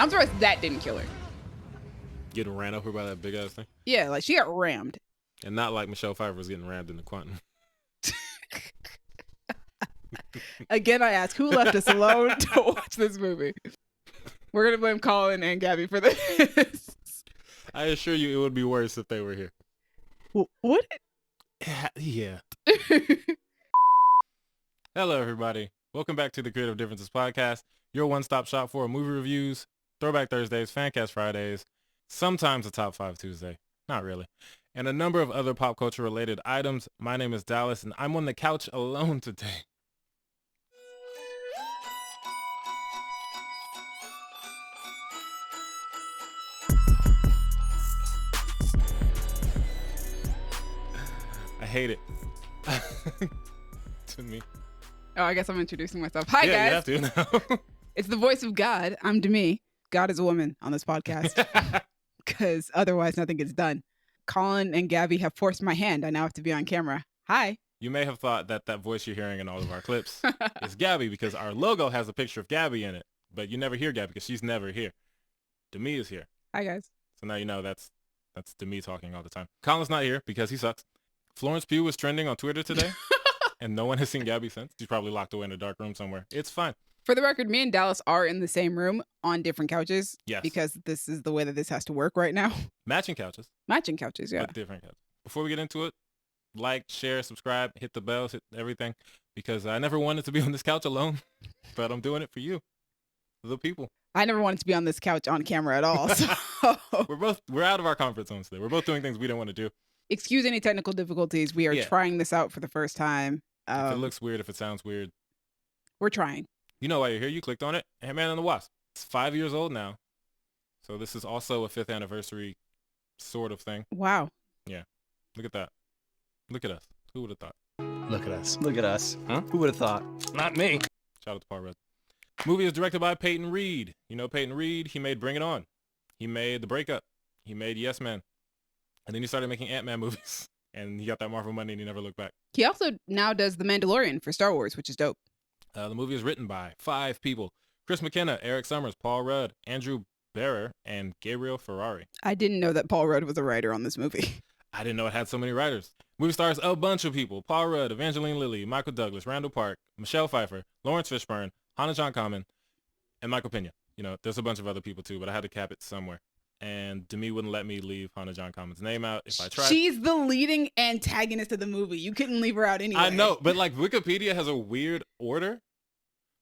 I'm surprised that didn't kill her. Getting ran over by that big ass thing. Yeah, like she got rammed. And not like Michelle Pfeiffer was getting rammed in the Quantum. Again, I ask, who left us alone to watch this movie? We're going to blame Colin and Gabby for this. I assure you it would be worse if they were here. Would it? Yeah. Hello, everybody. Welcome back to the Creative Differences Podcast, your one-stop shop for movie reviews, Throwback Thursdays, Fancast Fridays, sometimes a Top 5 Tuesday. Not really. And a number of other pop culture-related items. My name is Dallas, and I'm on the couch alone today. I hate it. To me. Oh, I guess I'm introducing myself. Hi, guys. Yeah, you have to now. It's the voice of God. I'm Demi. God is a woman on this podcast. Because otherwise nothing gets done. Colin and Gabby have forced my hand. I now have to be on camera. Hi. You may have thought that that voice you're hearing in all of our clips is Gabby because our logo has a picture of Gabby in it. But you never hear Gabby because she's never here. Demi is here. Hi, guys. So now you know that's Demi talking all the time. Colin's not here because he sucks. Florence Pugh was trending on Twitter today. And no one has seen Gabby since. She's probably locked away in a dark room somewhere. It's fine. For the record, me and Dallas are in the same room on different couches. Yes. Because this is the way that this has to work right now. Matching couches. Matching couches, yeah. But different couches. Before we get into it, like, share, subscribe, hit the bells, hit everything. Because I never wanted to be on this couch alone. But I'm doing it for you. The people. I never wanted to be on this couch on camera at all. So We're out of our comfort zones today. We're both doing things we didn't want to do. Excuse any technical difficulties. We are trying this out for the first time. If it looks weird, if it sounds weird. We're trying. You know why you're here. You clicked on it. Ant-Man and the Wasp. It's 5 years old now. So this is also a 5th anniversary sort of thing. Wow. Yeah. Look at that. Look at us. Who would have thought? Look at us. Look at us. Huh? Who would have thought? Not me. Shout out to Paul Rudd. Movie is directed by Peyton Reed. You know Peyton Reed? He made Bring It On. He made The Breakup. He made Yes Man. And then he started making Ant-Man movies. And he got that Marvel money and he never looked back. He also now does The Mandalorian for Star Wars, which is dope. The movie is written by 5 people. Chris McKenna, Eric Summers, Paul Rudd, Andrew Barrer, and Gabriel Ferrari. I didn't know that Paul Rudd was a writer on this movie. I didn't know it had so many writers. Movie stars a bunch of people. Paul Rudd, Evangeline Lilly, Michael Douglas, Randall Park, Michelle Pfeiffer, Lawrence Fishburne, Hannah John Kamen, and Michael Pena. You know, there's a bunch of other people too, but I had to cap it somewhere. And Demi wouldn't let me leave Hannah John Kamen's name out if I tried. She's the leading antagonist of the movie. You couldn't leave her out anyway. I know, but like Wikipedia has a weird order.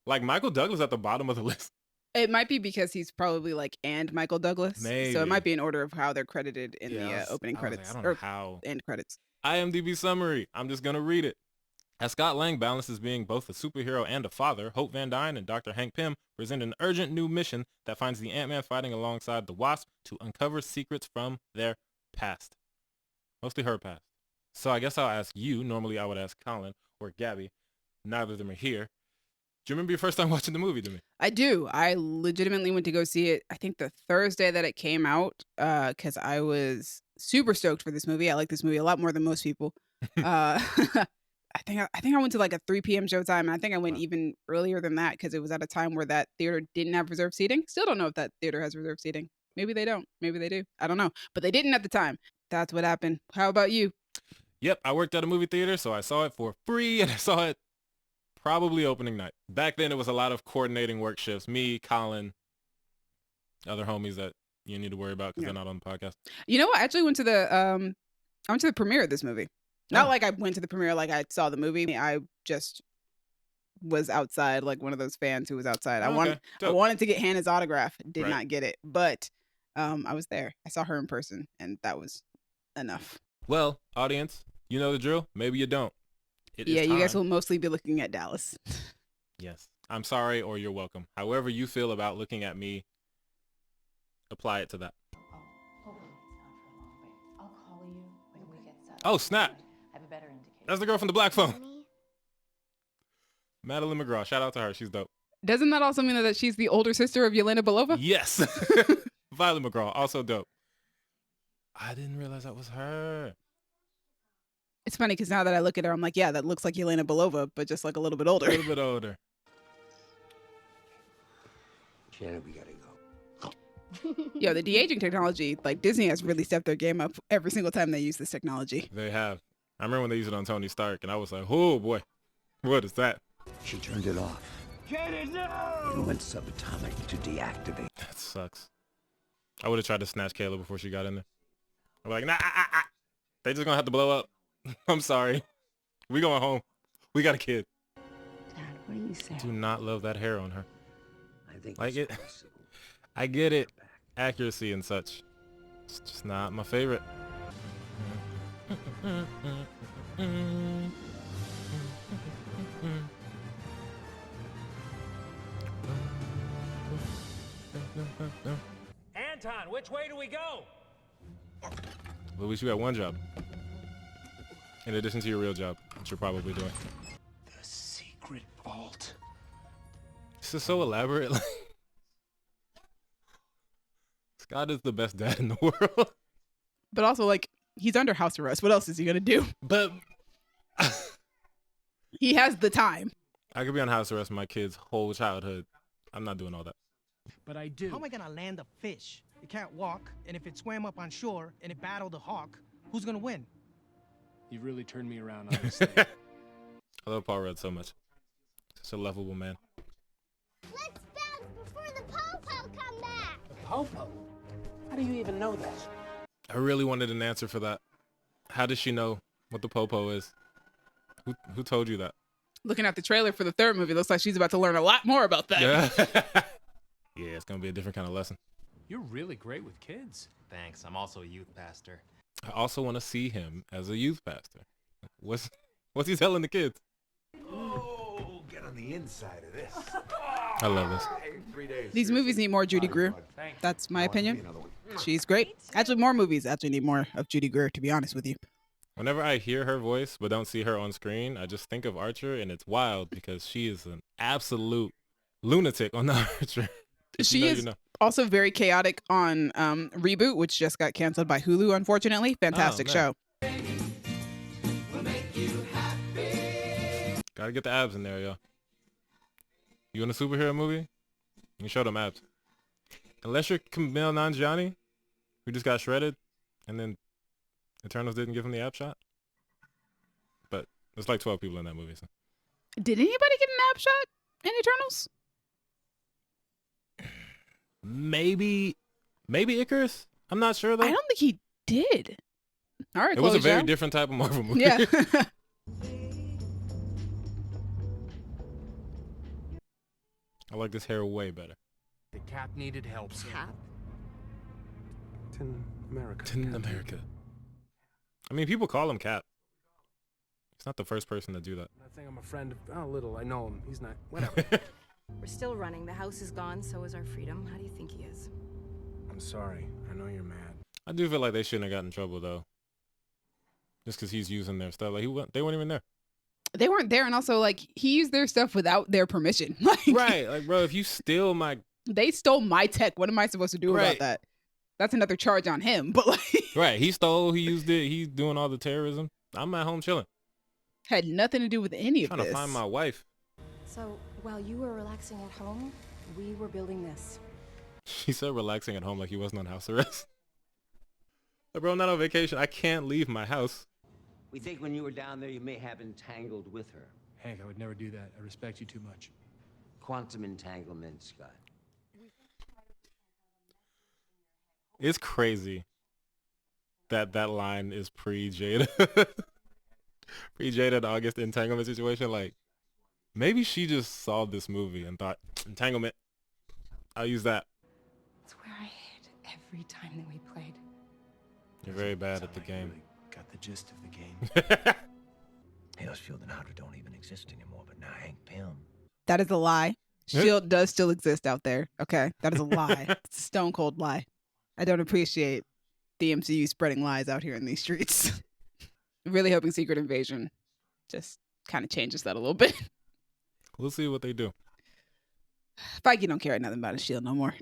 Like Michael Douglas at the bottom of the list. It might be because he's probably like and Michael Douglas. Maybe. So it might be in order of how they're credited in the opening credits. Like, I don't know how. End credits. IMDb summary. I'm just going to read it. As Scott Lang balances being both a superhero and a father, Hope Van Dyne and Dr. Hank Pym present an urgent new mission that finds the Ant-Man fighting alongside the Wasp to uncover secrets from their past. Mostly her past. So I guess I'll ask you. Normally I would ask Colin or Gabby. Neither of them are here. Do you remember your first time watching the movie to me? I do. I legitimately went to go see it, I think the Thursday that it came out, because I was super stoked for this movie. I like this movie a lot more than most people. I think I went to like a 3 p.m. showtime, and I think I went even earlier than that because it was at a time where that theater didn't have reserved seating. Still don't know if that theater has reserved seating. Maybe they don't. Maybe they do. I don't know. But they didn't at the time. That's what happened. How about you? Yep, I worked at a movie theater, so I saw it for free, and I saw it probably opening night. Back then, it was a lot of coordinating work shifts. Me, Colin, other homies that you need to worry about because they're not on the podcast. You know what? I actually went to the premiere of this movie. Not like I went to the premiere like I saw the movie. I just was outside, like one of those fans who was outside. I wanted to get Hannah's autograph. Did not get it. But I was there. I saw her in person, and that was enough. Well, audience, you know the drill. Maybe you don't. You guys will mostly be looking at Dallas. Yes. I'm sorry or you're welcome. However you feel about looking at me, apply it to that. Hopefully it's not for long, but I'll call you when we get settled. Oh, snap. I have a better indicator. That's the girl from the Black Phone. Madeline McGraw. Shout out to her. She's dope. Doesn't that also mean that she's the older sister of Yelena Belova? Yes. Violet McGraw. Also dope. I didn't realize that was her. It's funny because now that I look at her, I'm like, yeah, that looks like Yelena Belova, but just like a little bit older. A little bit older. Janet, we gotta go. Yo, the de-aging technology, like Disney has really stepped their game up every single time they use this technology. They have. I remember when they used it on Tony Stark, and I was like, oh boy, what is that? She turned it off. Get it now! It went subatomic to deactivate. That sucks. I would have tried to snatch Kayla before she got in there. I'm like, nah, they just gonna have to blow up. I'm sorry. We going home. We got a kid. Dad, what are you saying? Do not love that hair on her. I think Like it's it. possible. I get it. Accuracy and such. It's just not my favorite. Anton, which way do we go? But at least you got one job. In addition to your real job, which you're probably doing. The secret vault. This is so elaborate. Like, Scott is the best dad in the world. But also, like, he's under house arrest. What else is he gonna do? But He has the time. I could be on house arrest my kid's whole childhood. I'm not doing all that. But I do. How am I gonna land a fish? It can't walk, and if it swam up on shore and it battled a hawk, who's gonna win? You've really turned me around on this thing. I love Paul Rudd so much. Such a lovable man. Let's bounce before the po-po come back. The Popo? How do you even know that? I really wanted an answer for that. How does she know what the popo is? Who told you that? Looking at the trailer for the third movie, looks like she's about to learn a lot more about that. Yeah. Yeah, it's gonna be a different kind of lesson. You're really great with kids. Thanks. I'm also a youth pastor. I also want to see him as a youth pastor. What's he telling the kids? Oh, get on the inside of this. I love this. 3 days. These movies need more Judy Greer. That's my opinion. She's great. Actually, more movies actually need more of Judy Greer, to be honest with you. Whenever I hear her voice but don't see her on screen, I just think of Archer, and it's wild because she is an absolute lunatic on the Archer. If She you know, is you know. also very chaotic on Reboot, which just got canceled by Hulu, unfortunately. Fantastic man. show. Gotta get the abs in there, yo. You in a superhero movie? You show them abs. Unless you're Kumail Nanjiani, who just got shredded, and then Eternals didn't give him the ab shot. But there's like 12 people in that movie. So. Did anybody get an ab shot in Eternals? Maybe Icarus? I'm not sure though. I don't think he did. All right, It was a Chloe very Zhao. different type of Marvel movie. Yeah. I like this hair way better. The Cap needed help. So. Cap? In America. In America. I mean, people call him Cap. He's not the first person to do that. I think I'm a friend of. Oh, little. I know him. He's not. Whatever. We're still running. The house is gone, so is our freedom. How do you think he is? I'm sorry. I know you're mad. I do feel like they shouldn't have gotten in trouble though. Just because he's using their stuff. Like they weren't even there. They weren't there, and also like he used their stuff without their permission. Like, Right. Like, bro, if you steal my they stole my tech. What am I supposed to do Right. about that? That's another charge on him. But like, right, he stole, he used it, he's doing all the terrorism. I'm at home chilling, had nothing to do with any of trying this. to find my wife. So, while you were relaxing at home, we were building this. She said relaxing at home like he wasn't on house arrest. Like, bro, I'm not on vacation. I can't leave my house. We think when you were down there, you may have entangled with her. Hank, I would never do that. I respect you too much. Quantum entanglement, Scott. It's crazy that that line is pre-Jada. Pre-Jada, the August entanglement situation. Like, maybe she just saw this movie and thought, entanglement, I'll use that. It's where I hid every time that we played. You're very bad at the Sound like you game. really got the gist of the game. Hillsfield and Hydra don't even exist anymore, but now Hank Pym. That is a lie. Shield does still exist out there. Okay, that is a lie. It's a stone cold lie. I don't appreciate the MCU spreading lies out here in these streets. Really hoping Secret Invasion just kind of changes that a little bit. We'll see what they do. Feige don't care nothing about his shield no more.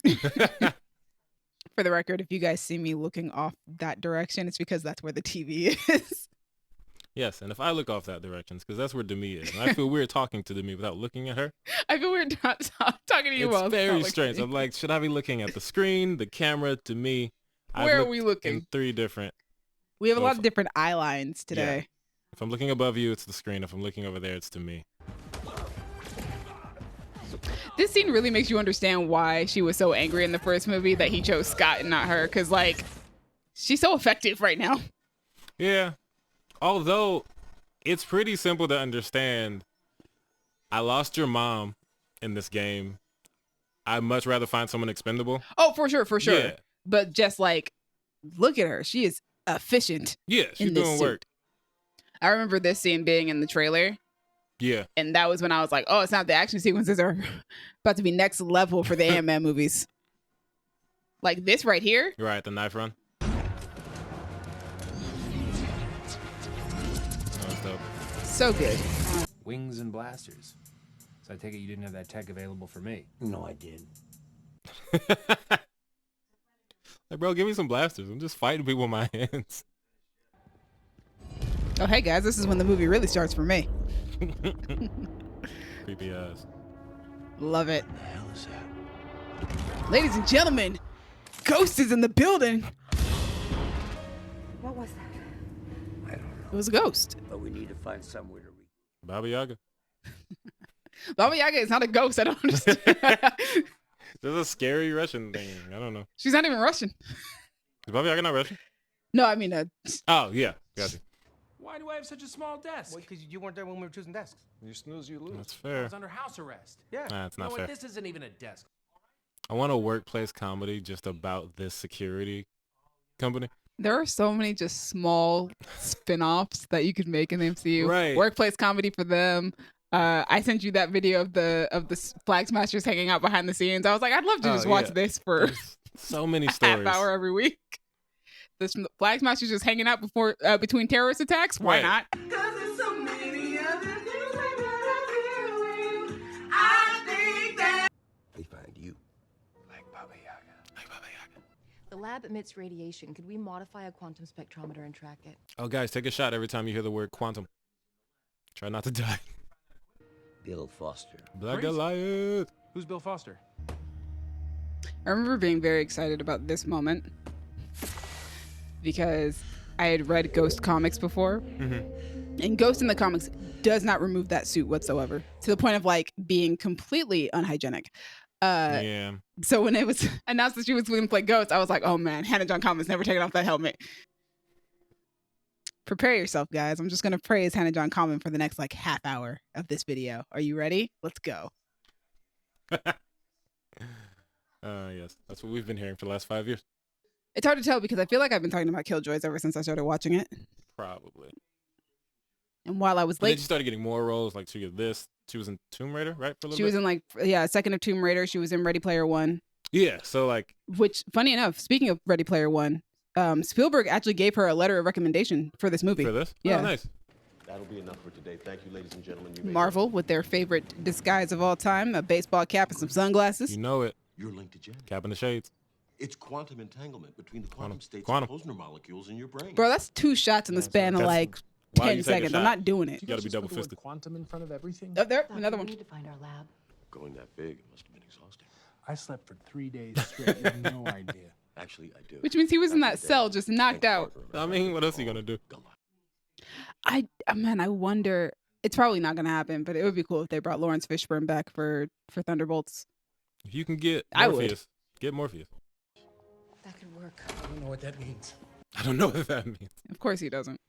For the record, if you guys see me looking off that direction, it's because that's where the TV is. Yes, and if I look off that direction, because that's where Demi is, and I feel weird talking to Demi without looking at her. I feel weird not talking to you. It's while very not strange. looking. I'm like, should I be looking at the screen, the camera, Demi? Where are we looking? In 3 different. We have a So lot if- of different eye lines today. Yeah. If I'm looking above you, it's the screen. If I'm looking over there, it's to me. This scene really makes you understand why she was so angry in the first movie that he chose Scott and not her. Because, like, she's so effective right now. Yeah. Although, it's pretty simple to understand. I lost your mom in this game. I'd much rather find someone expendable. Oh, for sure, for sure. Yeah. But just, like, look at her. She is efficient. Yeah, she's in this doing suit. work. I remember this scene being in the trailer. Yeah. And that was when I was like, oh, it's not the action sequences are about to be next level for the Ant-Man movies. Like this right here. You're right, the knife run. That was dope. So good. Wings and blasters. So I take it you didn't have that tech available for me. No, I did. Like, bro, give me some blasters. I'm just fighting people with my hands. Oh, hey, guys, this is when the movie really starts for me. Creepy ass. Love it. What the hell is that? Ladies and gentlemen, Ghost is in the building. What was that? I don't know. It was a ghost. But we need to find somewhere to Baba Yaga. Baba Yaga is not a ghost. I don't understand. There's a scary Russian thing. I don't know. She's not even Russian. Is Baba Yaga not Russian? No, I mean, Oh, yeah. Gotcha. Why do I have such a small desk? Because you weren't there when we were choosing desks. You snooze, you lose. That's I fair. was under house arrest. Yeah. Nah, it's You know not what? fair. This isn't even a desk. I want a workplace comedy just about this security company. there are so many just small spin-offs that you could make in the MCU. Right. Workplace comedy for them. I sent you that video of the Flag Smashers hanging out behind the scenes. I was like, I'd love to just watch this for There's so many a stories. half hour every week. The Flag Smashers just hanging out between terrorist attacks. Why Right. not? We find you. Like Baba Yaga. Like Baba Yaga. The lab emits radiation. Could we modify a quantum spectrometer and track it? Oh, guys, take a shot every time you hear the word quantum. Try not to die. Bill Foster. Black Crazy. Goliath. Who's Bill Foster? I remember being very excited about this moment because I had read Ghost comics before. And Ghost in the comics does not remove that suit whatsoever, to the point of like being completely unhygienic. Yeah. So when it was announced that she was going to play Ghost, I was like, oh man, Hannah John Kamen's never taken off that helmet. Prepare yourself, guys. I'm just going to praise Hannah John Kamen for the next like half hour of this video. Are you ready? Let's go. Yes. That's what we've been hearing for the last 5 years. It's hard to tell because I feel like I've been talking about Killjoys ever since I started watching it. Probably. And while I was But then late, she started getting more roles. Like she was in Tomb Raider, right? For a little she bit? was in like, yeah, second of Tomb Raider. She was in Ready Player One. Yeah. So like, Which, funny enough, speaking of Ready Player One, Spielberg actually gave her a letter of recommendation for this movie. for this? Yeah. Oh, nice. That'll be enough for today. Thank you, ladies and gentlemen. You may Marvel, with their favorite disguise of all time, a baseball cap and some sunglasses. You know it. You're linked to Jen. Cap in the shades. It's quantum entanglement between the quantum states Quantum. of Posner molecules in your brain. Bro, that's 2 shots in the span of That's- like why 10 you take a seconds. I'm shot? not doing it. You gotta be double fisted. Quantum in front of everything. Oh, there, Doctor, another we one. need to find our lab. Going that big, it must have been exhausting. I slept for 3 days straight. You have no idea. Actually, I do. Which means he was in that After cell that, just knocked thank out. Parker, I mean, what else are you gonna do? Man, I wonder. It's probably not gonna happen, but it would be cool if they brought Lawrence Fishburne back for Thunderbolts. If you can get I would. Morpheus, get Morpheus. That could work. I don't know what that means. I don't know what that means. Of course he doesn't.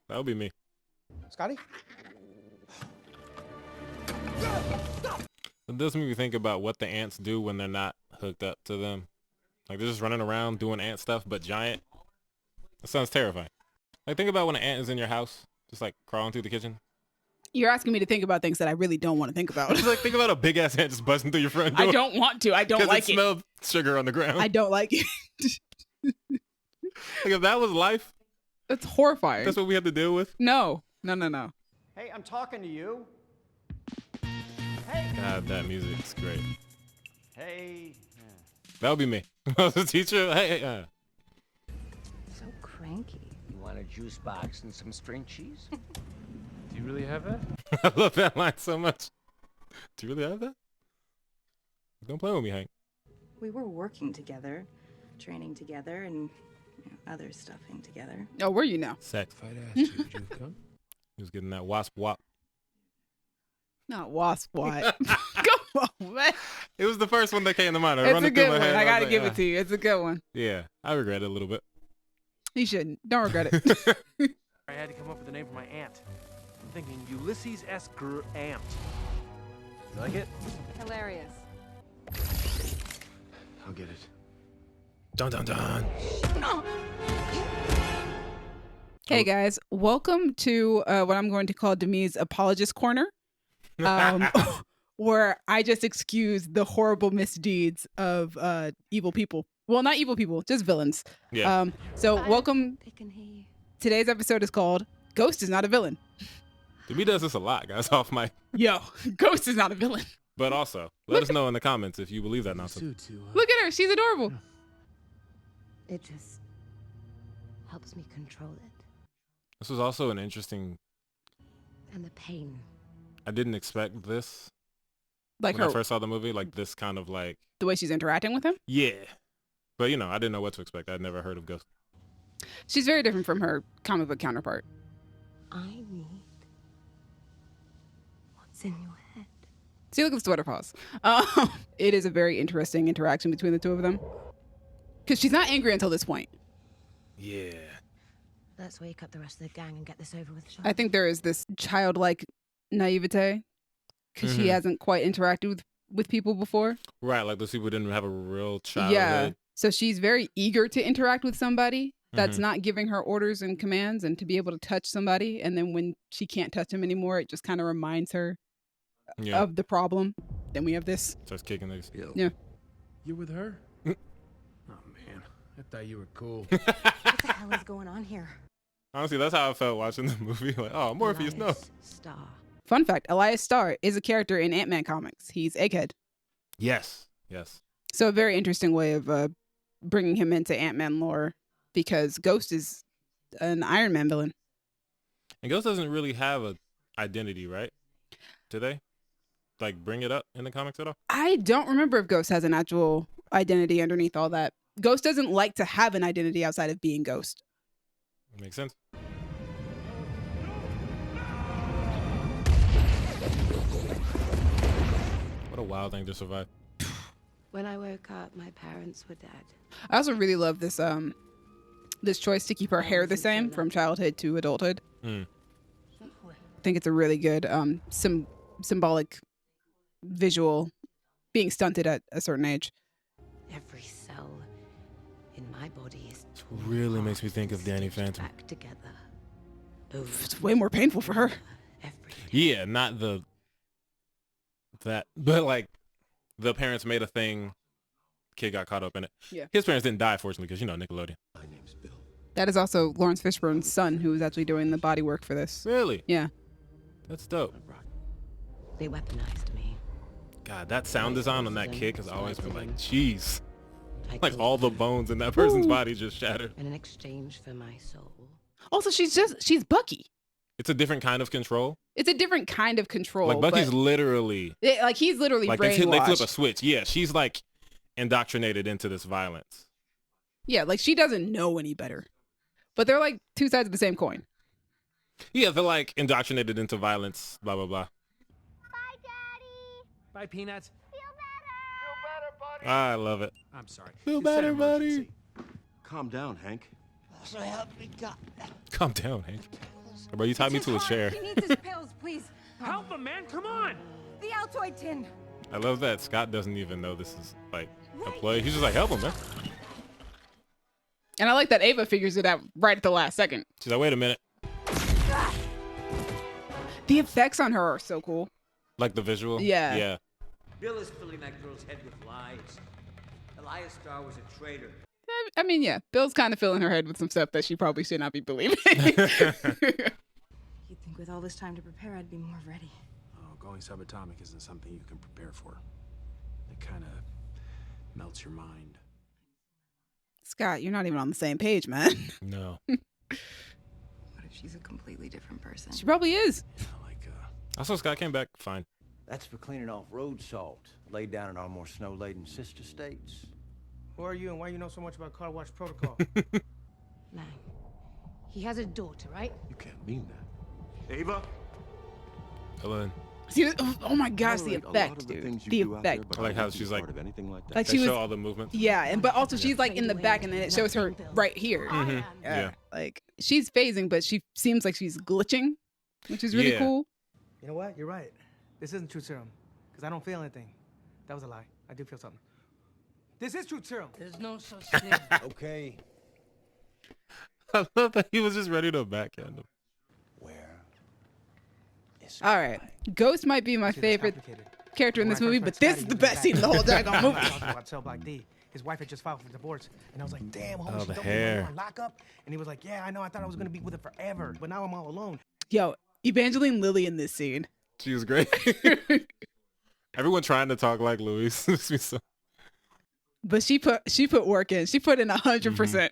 That would be me. Scotty? It does make me think about what the ants do when they're not hooked up to them. Like they're just running around doing ant stuff, but giant. That sounds terrifying. Like think about when an ant is in your house, just like crawling through the kitchen. You're asking me to think about things that I really don't want to think about. Just like think about a big ass ant just busting through your front door. I don't want to. I don't 'Cause like it it. smelled sugar on the ground. I don't like it. Like if that was life, That's horrifying. that's what we had to deal with. No. Hey, I'm talking to you. God, that music's great. Hey. That would be me. If I was a teacher. Hey. So cranky. You want a juice box and some string cheese. Do you really have that? I love that line so much. Do you really have that? Don't play with me, Hank. We were working together, training together, and other stuffing together. Oh, were you now? Sex. If I'd asked you, would you have come? He was getting that wasp wop. Not Wasp. What? Come on, man. It was the first one that came to mind. It's a good one. Head. I gotta was give like, it to you. It's a good one. Yeah, I regret it a little bit. You shouldn't. Don't regret it. I had to come up with a name for my aunt. I'm thinking Ulysses S. Aunt. You like it? Hilarious. I'll get it. Dun dun dun. Hey guys, welcome to what I'm going to call Demi's Apologist Corner, where I just excuse the horrible misdeeds of evil people. Well, not evil people, just villains. Yeah. Welcome. They can hear you. Today's episode is called Ghost is Not a Villain. Demi does this a lot, guys, off mic. Yo, Ghost is not a villain. But also, let us know in the comments if you believe that nonsense. Look at her. She's adorable. It just helps me control it. This was also an interesting... And the pain. I didn't expect this Like when her, I first saw the movie. Like this kind of like... the way she's interacting with him. Yeah. But, you know, I didn't know what to expect. I'd never heard of Ghost. She's very different from her comic book counterpart. I need what's in your head. See, look at the sweater paws. It is a very interesting interaction between the two of them. Because she's not angry until this point. Yeah. Let's wake up the rest of the gang and get this over with. I think there is this childlike naivete because she hasn't quite interacted with people before. Right, like those people didn't have a real childhood. Yeah. So she's very eager to interact with somebody that's not giving her orders and commands and to be able to touch somebody. And then when she can't touch him anymore, it just kind of reminds her of the problem. Then we have this. Starts kicking these. Yeah. You with her? Oh, man. I thought you were cool. What the hell is going on here? Honestly, that's how I felt watching the movie. Like, oh, Morpheus, no. Star. Fun fact, Elias Starr is a character in Ant-Man comics. He's Egghead. Yes. Yes. So a very interesting way of bringing him into Ant-Man lore because Ghost is an Iron Man villain. And Ghost doesn't really have a identity, right? Do they? Like, bring it up in the comics at all? I don't remember if Ghost has an actual identity underneath all that. Ghost doesn't like to have an identity outside of being Ghost. Makes sense. What a wild thing to survive. When I woke up, my parents were dead. I also really love this this choice to keep her hair the same from childhood to adulthood. I think it's a really good symbolic visual being stunted at a certain age. Every cell in my body is Really makes me think of Danny Phantom. back together. It's way more painful for her. Yeah, not that, but like the parents made a thing, kid got caught up in it. Yeah. His parents didn't die, fortunately, because, you know, Nickelodeon. My name's Bill. That is also Lawrence Fishburne's son who is actually doing the body work for this. Really? Yeah. That's dope. They weaponized me. God, that sound design on that kid has always been like, jeez. Like all the bones in that person's body just shattered. In exchange for my soul. Also, she's Bucky. It's a different kind of control. It's a different kind of control. Like Bucky's but literally... he's literally like brainwashed. they flip a switch. Yeah, she's like indoctrinated into this violence. Yeah, like she doesn't know any better. But they're like two sides of the same coin. Yeah, they're like indoctrinated into violence, blah, blah, blah. Bye, Daddy. Bye, Peanuts. Feel better. I love it. I'm sorry. Feel It's that better, buddy. emergency. Calm down, Hank. So help me God. Calm down, Hank. Bro, you tied me to a chair. He needs his pills, please. Help him, man. Come on. The Altoid tin. I love that Scott doesn't even know this is like a play. He's just like, help him, man. And I like that Ava figures it out right at the last second. She's like, wait a minute. The effects on her are so cool. Like the visual? Yeah. Yeah. Bill is filling that girl's head with lies. Elias Starr was a traitor. I mean, yeah, Bill's kind of filling her head with some stuff that she probably should not be believing. You'd think with all this time to prepare, I'd be more ready. Oh, going subatomic isn't something you can prepare for. It kind of melts your mind. Scott, you're not even on the same page, man. No. She's a completely different person. She probably is. I saw Scott came back fine. That's for cleaning off road salt laid down in our more snow-laden sister states. Who are you and why you know so much about car wash protocol? Man, he has a daughter, right? You can't mean that. Ava? Ellen. See, oh my gosh, the Tolerate a lot effect, of the dude. things you The do out there, effect. but I like I how won't be she's part like- of anything like that. Like They she show was, all the movements. yeah, and but also she's like in the back, and then it shows her right here. Yeah. Like she's phasing, but she seems like she's glitching, which is really Yeah. cool. You know what? You're right. This isn't truth serum. Because I don't feel anything. That was a lie. I do feel something. This is truth serum. There's no such thing. Okay. I love that he was just ready to backhand him. Where is All right, Ghost might be my See, that's favorite complicated. character in When this I movie, first but met this Scotty, is he the was best back scene in the whole daggone movie. Talking about Cell Block D. His wife had just filed for divorce, and I was like, "Damn, homie, Oh, she the dumped me hair. on lockup." And he was like, "Yeah, I know. I thought I was gonna be with her forever, but now I'm all alone." Yo, Evangeline Lilly in this scene. She was great. Everyone trying to talk like Louis. But she put work in. She put in 100%.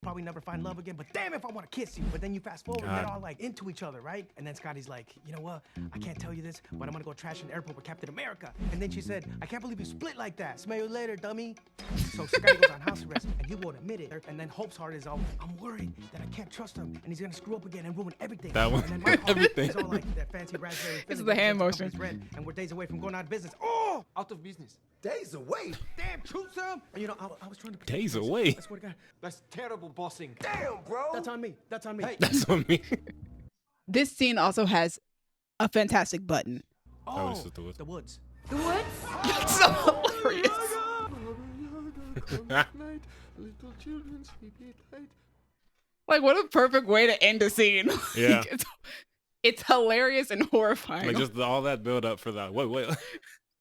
Probably never find love again, but damn if I want to kiss you. But then you fast forward, and God. they're all like into each other, right? And then Scotty's like, "You know what? I can't tell you this, but I'm gonna go trash in the airport with Captain America." And then she said, "I can't believe you split like that. Smell you later, dummy." So Scotty goes on house arrest, and he won't admit it. And then Hope's heart is all, "I'm worried that I can't trust him, and he's gonna screw up again and ruin everything." That one. And then my heart Everything. is all like that fancy raspberry. This is the hand motion. Red, and we're days away from going out of business. Oh, out of business. days away? Damn, truth serum. And you know, I was trying to. Days away. I swear to God. That's terrible bossing. Damn, bro. That's on me. That's on me. That's on me. This scene also has a fantastic button. Oh, this is the woods. The woods. The woods? It's so hilarious. Like, what a perfect way to end a scene. Like, Yeah. it's hilarious and horrifying. Like just all that build up for that. Wait.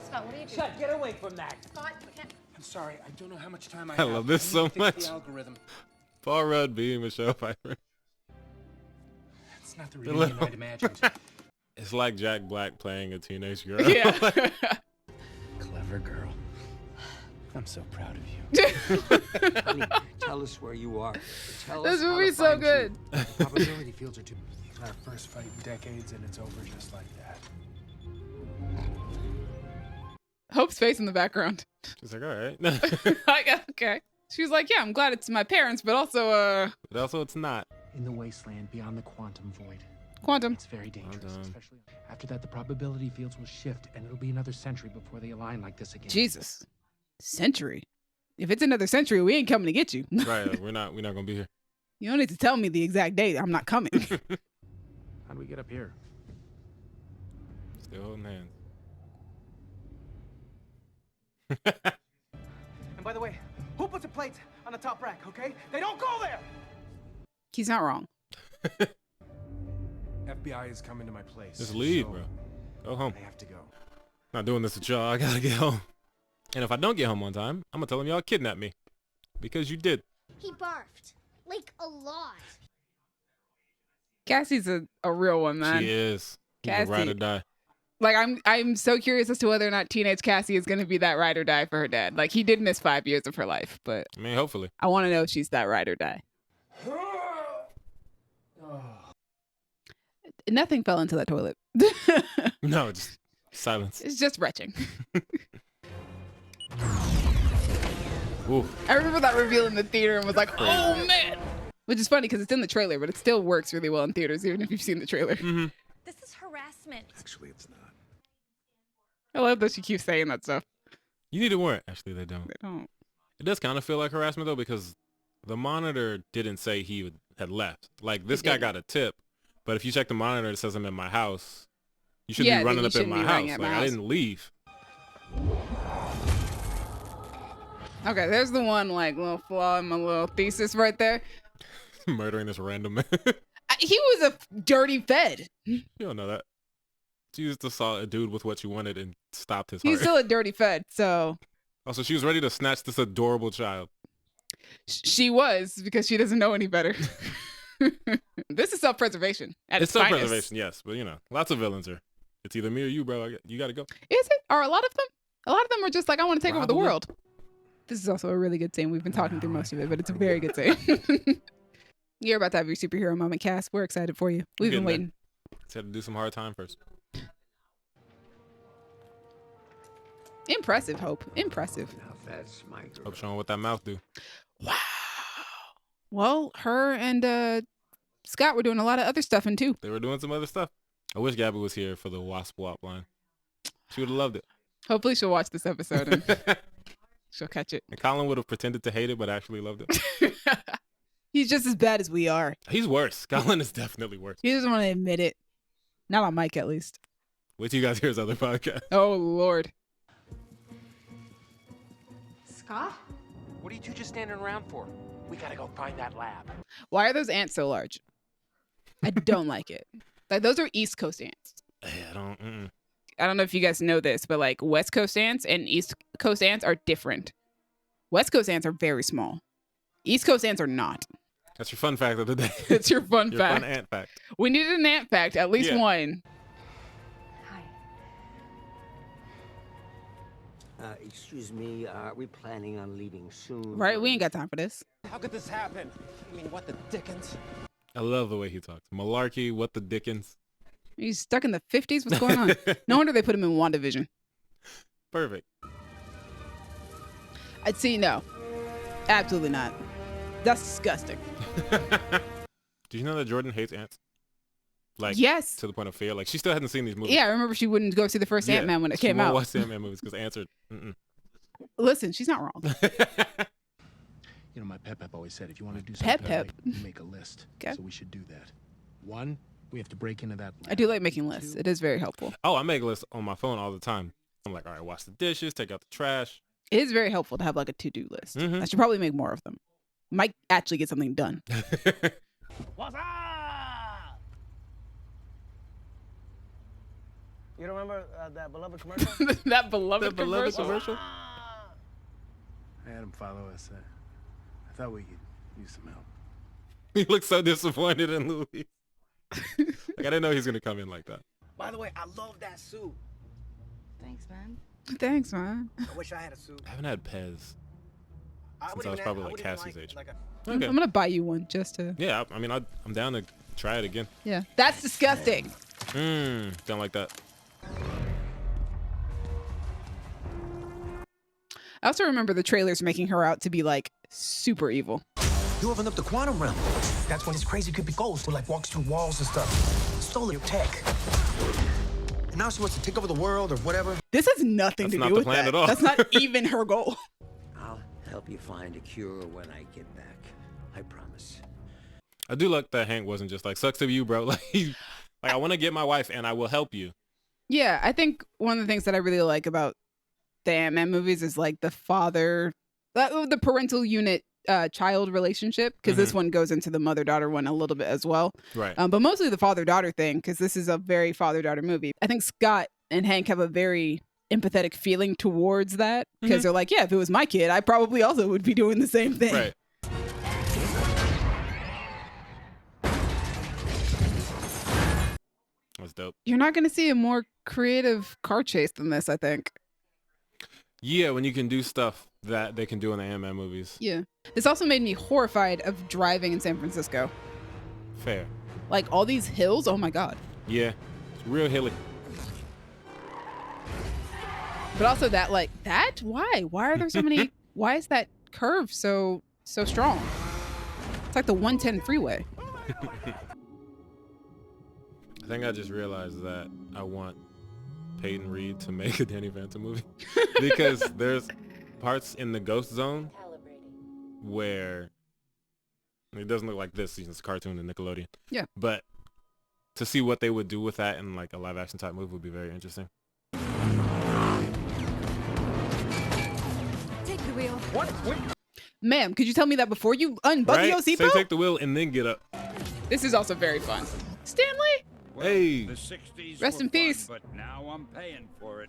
Scott, what are you doing? Shut, get away from that. Scott, you can't. I'm sorry, I don't know how much time I I have. love this need so to fix much. The algorithm. Paul Rudd being Michelle Pfeiffer. It's not the The reunion little- I'd imagined. It's like Jack Black playing a teenage girl. Yeah. Clever girl. I'm so proud of you. Honey, tell us where you are. Tell This us how to movie's so find you. good. Probability fields are too. It's our first fight in decades, and it's over just like that. Hope's face in the background. She's like, all right. Like, okay. She was like, yeah, I'm glad it's my parents, but also, But also it's not. In the wasteland beyond the quantum void. quantum. It's very dangerous, Quantum. especially after that. The probability fields will shift, and it'll be another century before they align like this again. Jesus. Century. If it's another century, we ain't coming to get you. Right. We're not gonna be here. You don't need to tell me the exact date. I'm not coming. How do we get up here? Still holding hands. And by the way, who puts a plate on the top rack, okay? They don't go there! He's not wrong. FBI is coming to my place. Just leave, so bro. Go home. I have to go. Not doing this with y'all. I gotta get home. And if I don't get home on time, I'm gonna tell them y'all kidnapped me. Because you did. He barfed. Like a lot. Cassie's a real one, man. She is. She's a ride Cassie. or die. Like, I'm so curious as to whether or not teenage Cassie is going to be that ride or die for her dad. Like, he did miss 5 years of her life, but I mean, hopefully. I want to know if she's that ride or die. Nothing fell into that toilet. No, just silence. It's just retching. Ooh. I remember that reveal in the theater and was like, oh, man. Which is funny because it's in the trailer, but it still works really well in theaters, even if you've seen the trailer. Mm-hmm. This is harassment. Actually, it's not. I love that she keeps saying that stuff. You need a warrant. Actually, they don't. They don't. It does kind of feel like harassment, though, because the monitor didn't say he had left. Like, this It guy didn't. got a tip, but if you check the monitor, it says I'm in my house. You shouldn't Yeah, be then running you up in shouldn't my be running house. at Like, my I house. didn't leave. Okay, there's the one, like, little flaw in my little thesis right there. Murdering this random man. He was a dirty fed. You don't know that. You just saw a dude with what you wanted and stopped his He's heart. still a dirty fed, so Also, she was ready to snatch this adorable child. she was, because she doesn't know any better. This is self-preservation at It's its finest. self-preservation, yes, but you know, lots of villains are. It's either me or you, bro. You gotta go. Is it? Are a lot of them? A lot of them are just like, I want to take over the Probably. world. This is also a really good scene. We've been talking through most of it, but it's a very good scene. You're about to have your superhero moment, Cass. We're excited for you. We've been waiting. Just had to do some hard time first. Impressive, Hope. Impressive. Now that's my girl. Hope showing what that mouth do. Wow. Well, her and Scott were doing a lot of other stuff in too. They were doing some other stuff. I wish Gabby was here for the Wasp Wop line. She would have loved it. Hopefully she'll watch this episode and she'll catch it. And Colin would have pretended to hate it, but actually loved it. He's just as bad as we are. He's worse. Colin is definitely worse. He doesn't want to admit it. Not on mic, at least. Wait till you guys hear his other podcast. Oh, Lord. Scott? What are you two just standing around for? We gotta go find that lab. Why are those ants so large? I don't like it. Like, those are East Coast ants. Yeah, I don't know if you guys know this, but like West Coast ants and East Coast ants are different. West Coast ants are very small. East Coast ants are not. That's your fun fact of the day. It's your fun fact. Fun ant fact. We needed an ant fact, at least one. Excuse me, are we planning on leaving soon? Right? We ain't got time for this. How could this happen? I mean, what the dickens? I love the way he talks. Malarkey, what the dickens? He's stuck in the 50s? What's going on? No wonder they put him in WandaVision. Perfect. I'd see, no. Absolutely not. That's disgusting. Do you know that Jordan hates ants? Like, yes. To the point of fear. Like, she still hasn't seen these movies. Yeah, I remember she wouldn't go see the first Ant-Man when it came out. She won't watch the Ant-Man movies because ants are... Listen, she's not wrong. You know, my Pep always said, if you want to do something, Pep. you make a list. Okay. So we should do that. 1, we have to break into that lab. I do like making lists. It is very helpful. Oh, I make lists on my phone all the time. I'm like, all right, wash the dishes, take out the trash. It is very helpful to have like a to-do list. I should probably make more of them. Might actually get something done. What's up? You don't remember that beloved commercial? That beloved commercial? I had him follow us. I thought we could use some help. He looks so disappointed in Louis. Like, I didn't know he was going to come in like that. By the way, I love that suit. Thanks, man. Thanks, man. I wish I had a suit. I haven't had Pez since I was probably like Cassie's age. I'm going to buy you one just to... Yeah, I mean, I'm down to try it again. Yeah. That's disgusting. Don't like that. I also remember the trailers making her out to be like super evil. You opened up the quantum realm. That's when this crazy creepy ghost who like walks through walls and stuff. Stole your tech. And now she wants to take over the world or whatever. This has nothing to do with that. At all. That's not even her goal. I'll help you find a cure when I get back. I promise. I do like that Hank wasn't just like, sucks to be you, bro. Like I want to get my wife and I will help you. Yeah, I think one of the things that I really like about the Ant-Man movies is like the parental unit child relationship, because this one goes into the mother-daughter one a little bit as well. Right. But mostly the father-daughter thing, because this is a very father-daughter movie. I think Scott and Hank have a very empathetic feeling towards that, because they're like, yeah, if it was my kid, I probably also would be doing the same thing. Right. That's dope. You're not going to see a more creative car chase than this, I think. Yeah, when you can do stuff that they can do in the Ant-Man movies. Yeah. This also made me horrified of driving in San Francisco. Fair. Like all these hills, oh my God. Yeah, it's real hilly. But also that, like, that? Why? Why are there so many? Why is that curve so strong? It's like the 110 freeway. I think I just realized that I want Peyton Reed to make a Danny Phantom movie because there's parts in the Ghost Zone where it doesn't look like this. It's a cartoon in Nickelodeon. Yeah. But to see what they would do with that in like a live action type movie would be very interesting. Take the wheel. What? Ma'am, could you tell me that before you unbutton your Say seatbelt? take the wheel and then get up. This is also very fun. Stanley? Well, hey. The 60s Rest in peace. But now I'm paying for it.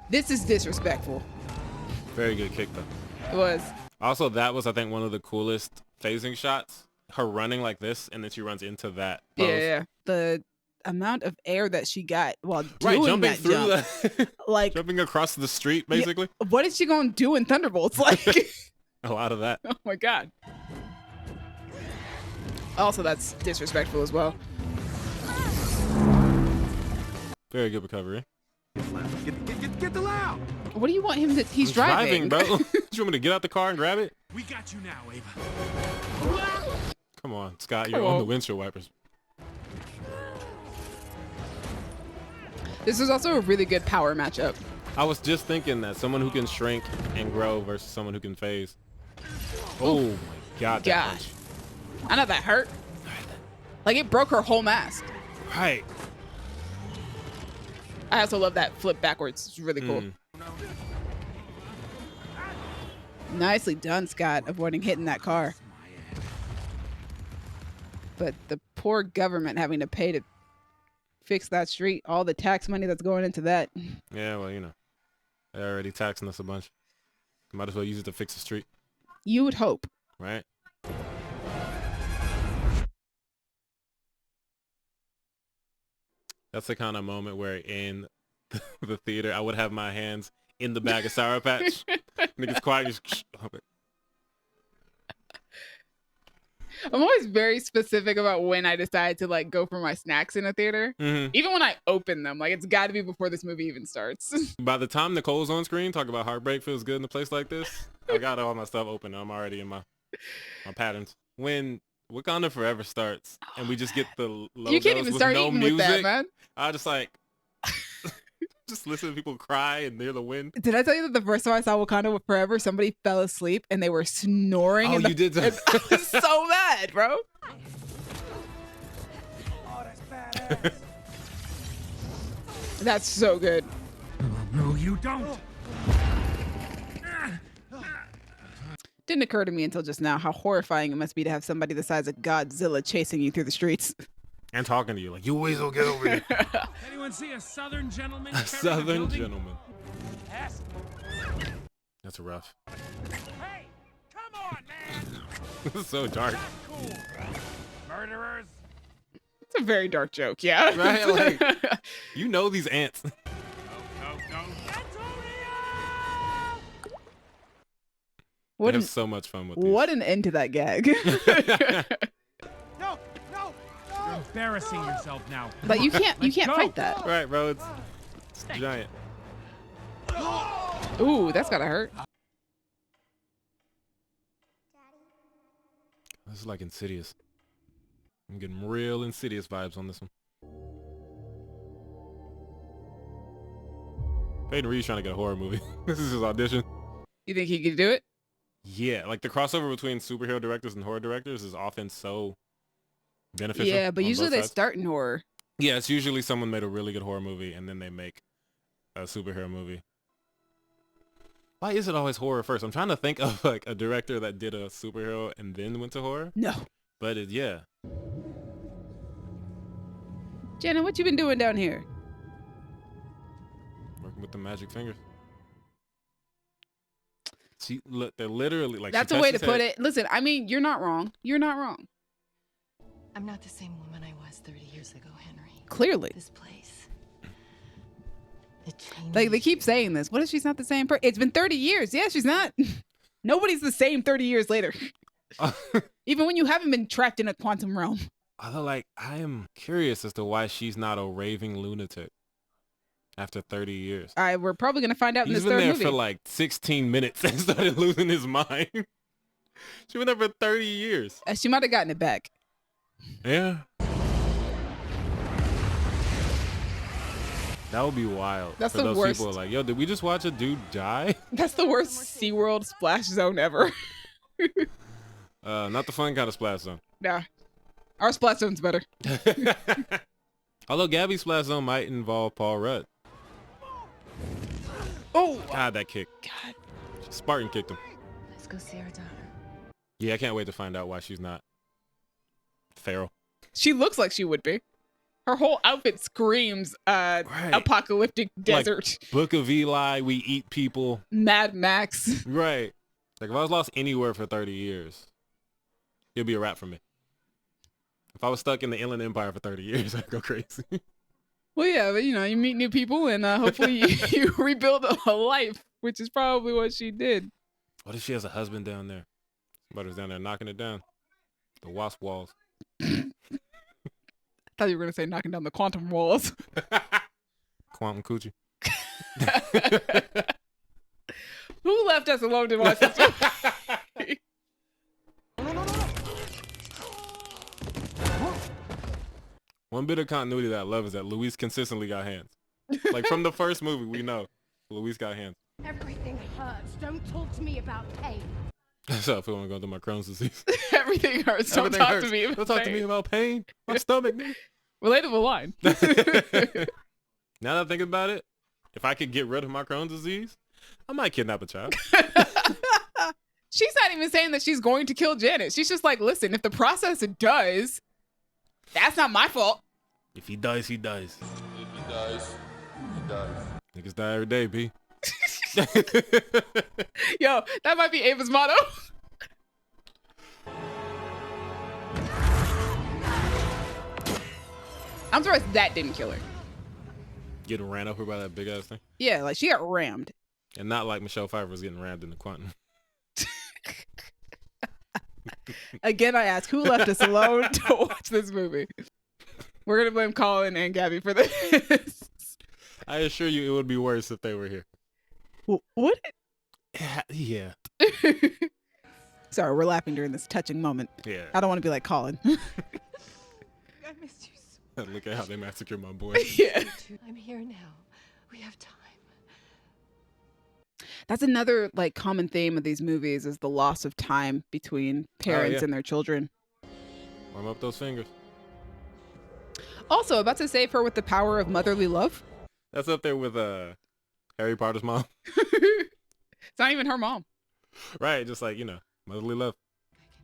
This is disrespectful. Very good kick though. It was. Also, that was I think one of the coolest phasing shots. Her running like this and then she runs into that pose. Yeah. The amount of air that she got while doing jumping that through jump. the like jumping across the street basically. Yeah, what is she going to do in Thunderbolts? Like a lot of that. Oh my God. Also, that's disrespectful as well. Very good recovery. Get the loud. What do you want him to? He's driving, bro. You want me to get out the car and grab it? We got you now, Ava. Come on, Scott. You're on the windshield wipers. This is also a really good power matchup. I was just thinking that someone who can shrink and grow versus someone who can phase. Oh my God, that punch. I know that hurt. Like it broke her whole mask. Right. I also love that flip backwards. It's really cool. Nicely done, Scott, avoiding hitting that car. But the poor government having to pay to fix that street, all the tax money that's going into that. Yeah, well, you know, they're already taxing us a bunch. Might as well use it to fix the street. You would hope. Right. That's the kind of moment where in the theater, I would have my hands in the bag of Sour Patch. Niggas quiet. Just, I'm always very specific about when I decide to like go for my snacks in a theater. Even when I open them, like it's got to be before this movie even starts. By the time Nicole's on screen, talk about heartbreak feels good in a place like this. I got all my stuff open. I'm already in my patterns. When Wakanda Forever starts and we just get the logos you can't even with start no eating music, with that, man. I just like just listen to people cry and hear the wind. Did I tell you that the first time I saw Wakanda Forever, somebody fell asleep and they were snoring? Oh, you did. I was so mad, bro. Oh, that's badass. That's so good. No, you don't. Didn't occur to me until just now how horrifying it must be to have somebody the size of Godzilla chasing you through the streets. And talking to you like, you weasel, get over here. Anyone see a southern gentleman? A southern gentleman. Ask. That's rough. Hey, come on, man. This is so dark. Cool. Murderers. It's a very dark joke, yeah. Right? Like, you know these ants. No. What have so much fun with these. What an end to that gag. No. You're embarrassing yourself now. But you can't fight that. Right, bro. It's giant. Ooh, that's gotta hurt. This is like Insidious. I'm getting real Insidious vibes on this one. Peyton Reed's trying to get a horror movie. This is his audition. You think he could do it? Yeah, like the crossover between superhero directors and horror directors is often so beneficial. Yeah, but on usually both they sides. start in horror. Yeah, it's usually someone made a really good horror movie and then they make a superhero movie. Why is it always horror first? I'm trying to think of like a director that did a superhero and then went to horror. No. But yeah. Jenna, what you been doing down here? Working with the magic fingers. See, look, they're literally like. That's a way to put it. Listen, I mean, you're not wrong. You're not wrong. I'm not the same woman I was 30 years ago, Henry. Clearly. This place. It changed. Like, they keep saying this. What if she's not the same person? It's been 30 years. Yeah, she's not. Nobody's the same 30 years later. Even when you haven't been trapped in a quantum realm. Although, like, I am curious as to why she's not a raving lunatic after 30 years. All right, we're probably going to find out in this He's been third there movie. for like 16 minutes and started losing his mind. She's been there for 30 years. She might have gotten it back. Yeah. That would be wild. That's for the those worst. people like, yo, did we just watch a dude die? That's the worst SeaWorld splash zone ever. Not the fun kind of splash zone. Nah. Our splash zone's better. Although Gabby's splash zone might involve Paul Rudd. Oh! God, that kick. God. Spartan kicked him. Let's go see our daughter. Yeah, I can't wait to find out why she's not feral. She looks like she would be. Her whole outfit screams apocalyptic desert. Like Book of Eli, we eat people. Mad Max. Right. Like if I was lost anywhere for 30 years, it'd be a wrap for me. If I was stuck in the Inland Empire for 30 years, I'd go crazy. Well, yeah, but you meet new people and hopefully you rebuild a life, which is probably what she did. What if she has a husband down there? Somebody was down there knocking it down. The Wasp walls. I thought you were gonna say knocking down the quantum walls. Quantum coochie. Who left us alone to watch this movie? One bit of continuity that I love is that Luis consistently got hands. Like from the first movie, we know Luis got hands. Everything hurts. Don't talk to me about pain. That's how I feel when I go through my Crohn's disease. Everything hurts. Don't Everything talk hurts. to me about Don't talk to pain. me about pain. My stomach, man. Relatable line. Now that I think about it, if I could get rid of my Crohn's disease, I might kidnap a child. She's not even saying that she's going to kill Janet. She's just like, listen, if the process does, that's not my fault. If he dies, he dies. If he dies, he dies. Niggas die every day, B. Yo, that might be Ava's motto. I'm surprised that didn't kill her. Getting ran over by that big ass thing. Yeah, like she got rammed. And not like Michelle Pfeiffer was getting rammed in the quantum. Again, I ask, who left us alone to watch this movie? We're going to blame Colin and Gabby for this. I assure you it would be worse if they were here. Would it? Yeah. Sorry, we're laughing during this touching moment. Yeah. I don't want to be like Colin. I missed you so Look at how they massacred my boy. Yeah. I'm here now. We have time. That's another like common theme of these movies is the loss of time between parents and their children. Warm up those fingers. Also, about to save her with the power of motherly love. That's up there with Harry Potter's mom. It's not even her mom. Right, just like, motherly love.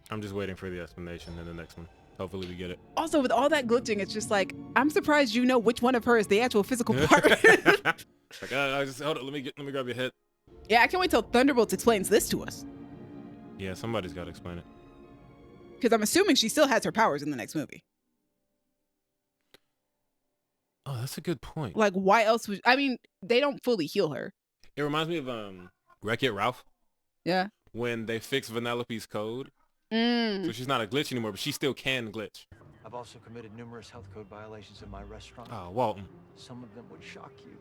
I'm just waiting for the explanation in the next one. Hopefully we get it. Also, with all that glitching, it's just like, I'm surprised you know which one of her is the actual physical part. Like, I just hold it. Let me grab your head. Yeah, I can't wait till Thunderbolts explains this to us. Yeah, somebody's got to explain it. Because I'm assuming she still has her powers in the next movie. Oh, that's a good point. Like, why else would... I mean, they don't fully heal her. It reminds me of Wreck-It Ralph. Yeah. When they fixed Vanellope's code. Mm. So she's not a glitch anymore, but she still can glitch. I've also committed numerous health code violations in my restaurant. Oh, Walton. Some of them would shock you.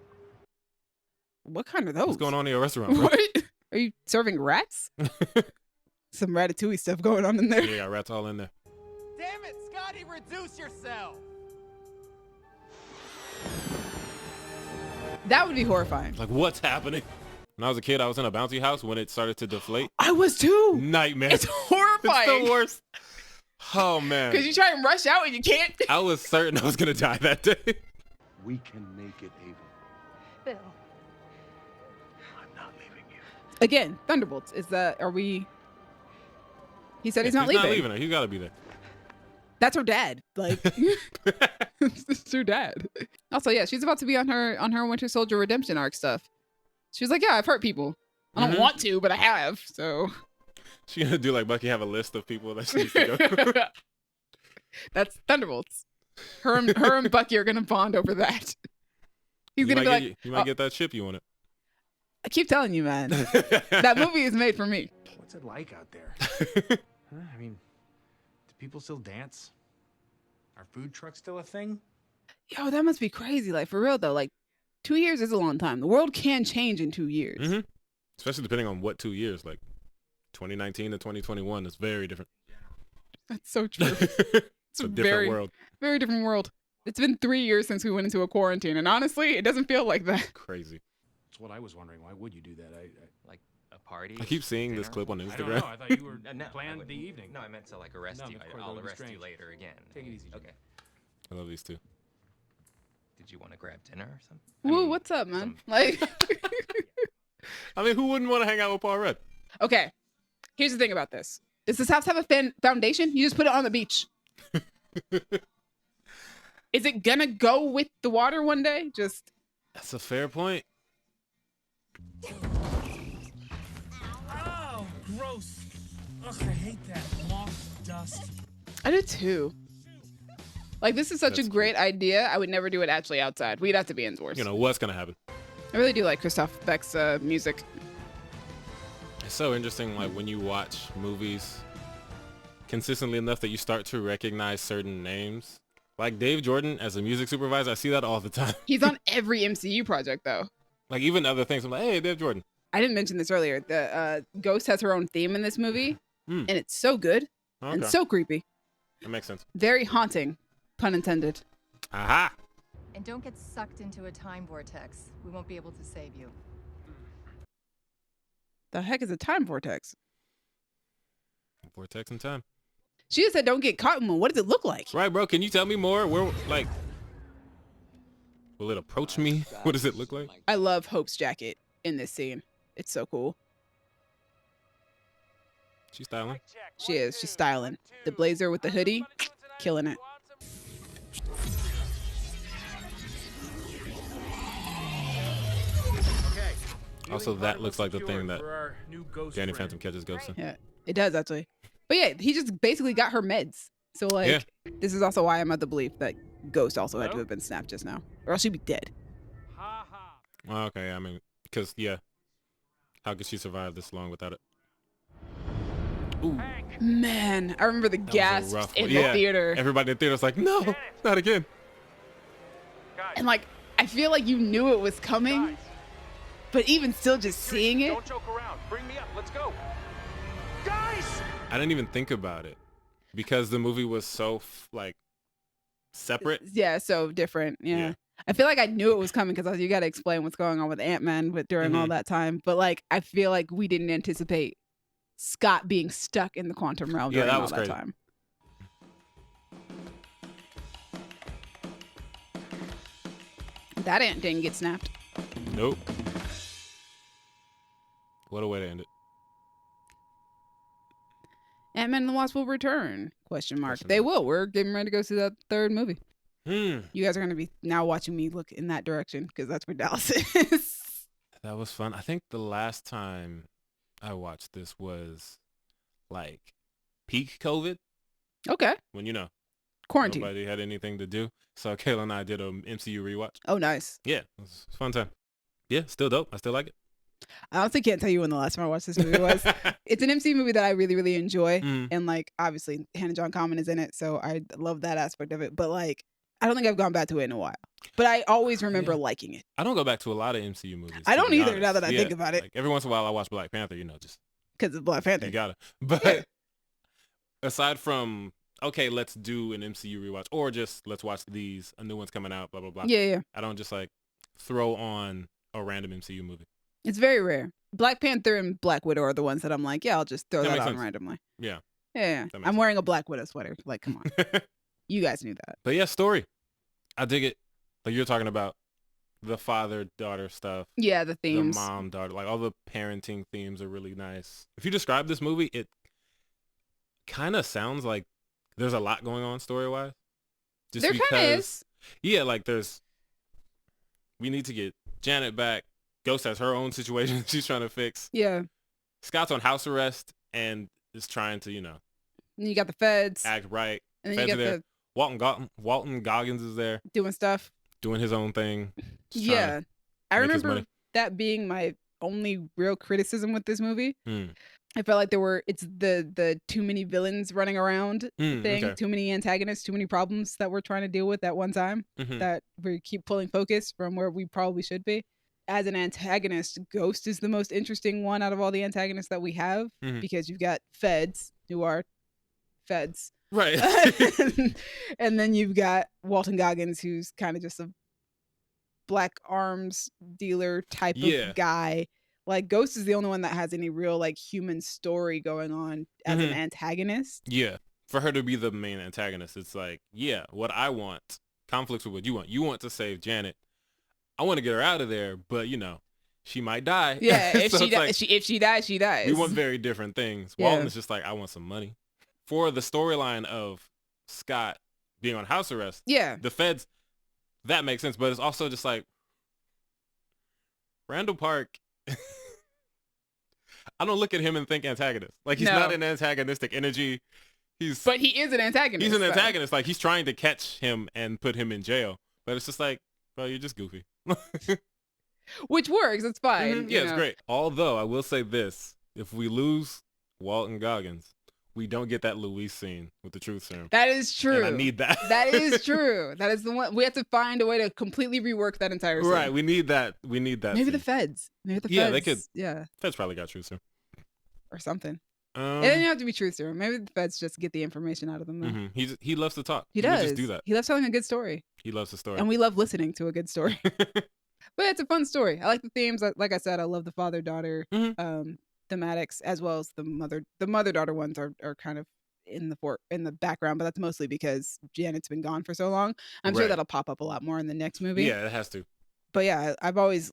What kind of those? What's going on in your restaurant, bro? What? Are you serving rats? Some Ratatouille stuff going on in there. Yeah, got rats all in there. Damn it, Scotty, reduce yourself. That would be horrifying. Like, what's happening? When I was a kid, I was in a bouncy house when it started to deflate. I was too. Nightmare. It's horrifying. It's the worst. Oh, man. Because you try and rush out and you can't. I was certain I was going to die that day. We can make it, Ava. Bill. I'm not leaving you. Again, Thunderbolts. Is that, are we... He said he's not He's leaving. not leaving her. He's got to be there. That's her dad. Like, it's her dad. Also, yeah, she's about to be on her Winter Soldier redemption arc stuff. She was like, yeah, I've hurt people. I don't want to, but I have, so... She's going to do like Bucky, have a list of people that she needs to go. That's Thunderbolts. Her and Bucky are going to bond over that. He's going to be like... You might get that ship you wanted. I keep telling you, man. That movie is made for me. What's it like out there? I mean, do people still dance? Are food trucks still a thing? Yo, that must be crazy. Like, for real, though. Like, 2 years is a long time. The world can change in 2 years. Mm-hmm. Especially depending on what 2 years. Like, 2019 to 2021 is very different. That's so true. It's a different world. Very different world. It's been 3 years since we went into a quarantine. And honestly, it doesn't feel like that. Crazy. That's what I was wondering. Why would you do that? Like a party? I keep seeing dinner? this clip on Instagram. I don't know. I thought you were No, planned the evening. No, I meant to like arrest you. of course, I'll that would be arrest you strange. later again. Take it easy, Jim. Okay. I love these two. Did you want to grab dinner or something? Woo, what's up, man? Like, I mean, who wouldn't want to hang out with Paul Rudd? okay. Here's the thing about this. Does this house have a foundation? You just put it on the beach. Is it gonna go with the water one day? Just... That's a fair point. Oh, gross. Ugh, I hate that moth dust. I do too. Like, this is such a great idea. I would never do it actually outside. We'd have to be indoors. You know, what's going to happen? I really do like Christoph Beck's music. It's so interesting, like, when you watch movies consistently enough that you start to recognize certain names. Like Dave Jordan as a music supervisor, I see that all the time. He's on every MCU project though. Like even other things, I'm like, hey, Dave Jordan. I didn't mention this earlier. The Ghost has her own theme in this movie, and it's so good and so creepy. That makes sense. Very haunting, pun intended. Aha! And don't get sucked into a time vortex. We won't be able to save you. The heck is a time vortex? Vortex in time. She just said, "Don't get caught in one." What does it look like? Right, bro. Can you tell me more? Where, like, will it approach me? What does it look like? I love Hope's jacket in this scene. It's so cool. She's styling. She is. She's styling. The blazer with the hoodie, killing it. Also, that looks like the thing that Danny Phantom catches ghosts in. Yeah, it does actually. But yeah, he just basically got her meds. So like, this is also why I'm of the belief that Ghost also had to have been snapped just now, or else she'd be dead. Well, okay, I mean, because yeah, how could she survive this long without it? Ooh. Man, I remember the gasps in the theater. Everybody in the theater was like, "No, not again." And like, I feel like you knew it was coming, but even still, just seeing it. Don't joke around. Bring me up. Let's go. Guys! I didn't even think about it because the movie was so like separate. Yeah, so different. Yeah. I feel like I knew it was coming because you got to explain what's going on with Ant-Man during all that time. But like, I feel like we didn't anticipate Scott being stuck in the quantum realm during all that time. That ant didn't get snapped. Nope. What a way to end it. Ant-Man and the Wasp will return? Question mark. They will. We're getting ready to go see that third movie. You guys are going to be now watching me look in that direction because that's where Dallas is. That was fun. I think the last time I watched this was like peak COVID. Okay. When, you know, quarantine. Nobody had anything to do. So Kayla and I did a MCU rewatch. Oh, nice. Yeah, it was a fun time. Yeah, still dope. I still like it. I honestly can't tell you when the last time I watched this movie was. It's an MCU movie that I really, really enjoy. And like, obviously, Hannah John Common is in it. So I love that aspect of it. But like, I don't think I've gone back to it in a while. But I always remember liking it. I don't go back to a lot of MCU movies. I don't either now that I think about it. Like, every once in a while I watch Black Panther, you know, just because of Black Panther. You gotta. But aside from, okay, let's do an MCU rewatch or just let's watch a new one's coming out, blah, blah, blah. Yeah. I don't just like throw on a random MCU movie. It's very rare. Black Panther and Black Widow are the ones that I'm like, yeah, I'll just throw that on randomly. Yeah. Yeah. I'm wearing a Black Widow sweater. Like, come on. You guys knew that. But yeah, story. I dig it. Like you're talking about the father-daughter stuff. Yeah, the themes. The mom-daughter. Like all the parenting themes are really nice. If you describe this movie, it kind of sounds like there's a lot going on story-wise. Just there kind of is. Yeah, like we need to get Janet back. Ghost has her own situation she's trying to fix. Yeah. Scott's on house arrest and is trying to, you know. And you got the feds. Act right. And then feds you got the Walton Goggins is there. Doing stuff. Doing his own thing. Yeah. I remember that being my only real criticism with this movie. I felt like it's the too many villains running around thing. Okay. Too many antagonists, too many problems that we're trying to deal with at one time. That we keep pulling focus from where we probably should be. As an antagonist, Ghost is the most interesting one out of all the antagonists that we have because you've got feds who are feds. Right. And then you've got Walton Goggins, who's kind of just a black arms dealer type of guy. Like Ghost is the only one that has any real like human story going on as an antagonist. Yeah. For her to be the main antagonist, it's like, yeah, what I want conflicts with what you want. You want to save Janet. I want to get her out of there, but you know, she might die. Yeah, if she dies, she dies. We want very different things. Yeah. Walton is just like, I want some money. For the storyline of Scott being on house arrest, the feds, that makes sense. But it's also just like Randall Park. I don't look at him and think antagonist. Like he's not an antagonistic energy. But he is an antagonist. He's an antagonist. Like he's trying to catch him and put him in jail. But it's just like, bro, you're just goofy. Which works. It's fine. Yeah, it's great. Although I will say this: if we lose Walton Goggins, we don't get that Luis scene with the truth serum. That is true. And I need that. That is true. That is the one. We have to find a way to completely rework that entire scene. Right. We need that. We need that. Maybe scene. the feds. Maybe the feds. Yeah, they could. Yeah. Feds probably got truth serum. Or something. It doesn't have to be truth serum. Maybe the feds just get the information out of them. Though. He loves to talk. He would does. just do that. He loves telling a good story. He loves the story. And we love listening to a good story. But it's a fun story. I like the themes. Like I said, I love the father-daughter thematics, as well as the mother-daughter ones are kind of in the background, but that's mostly because Janet's been gone for so long. I'm sure that'll pop up a lot more in the next movie. Yeah, it has to. But yeah, I've always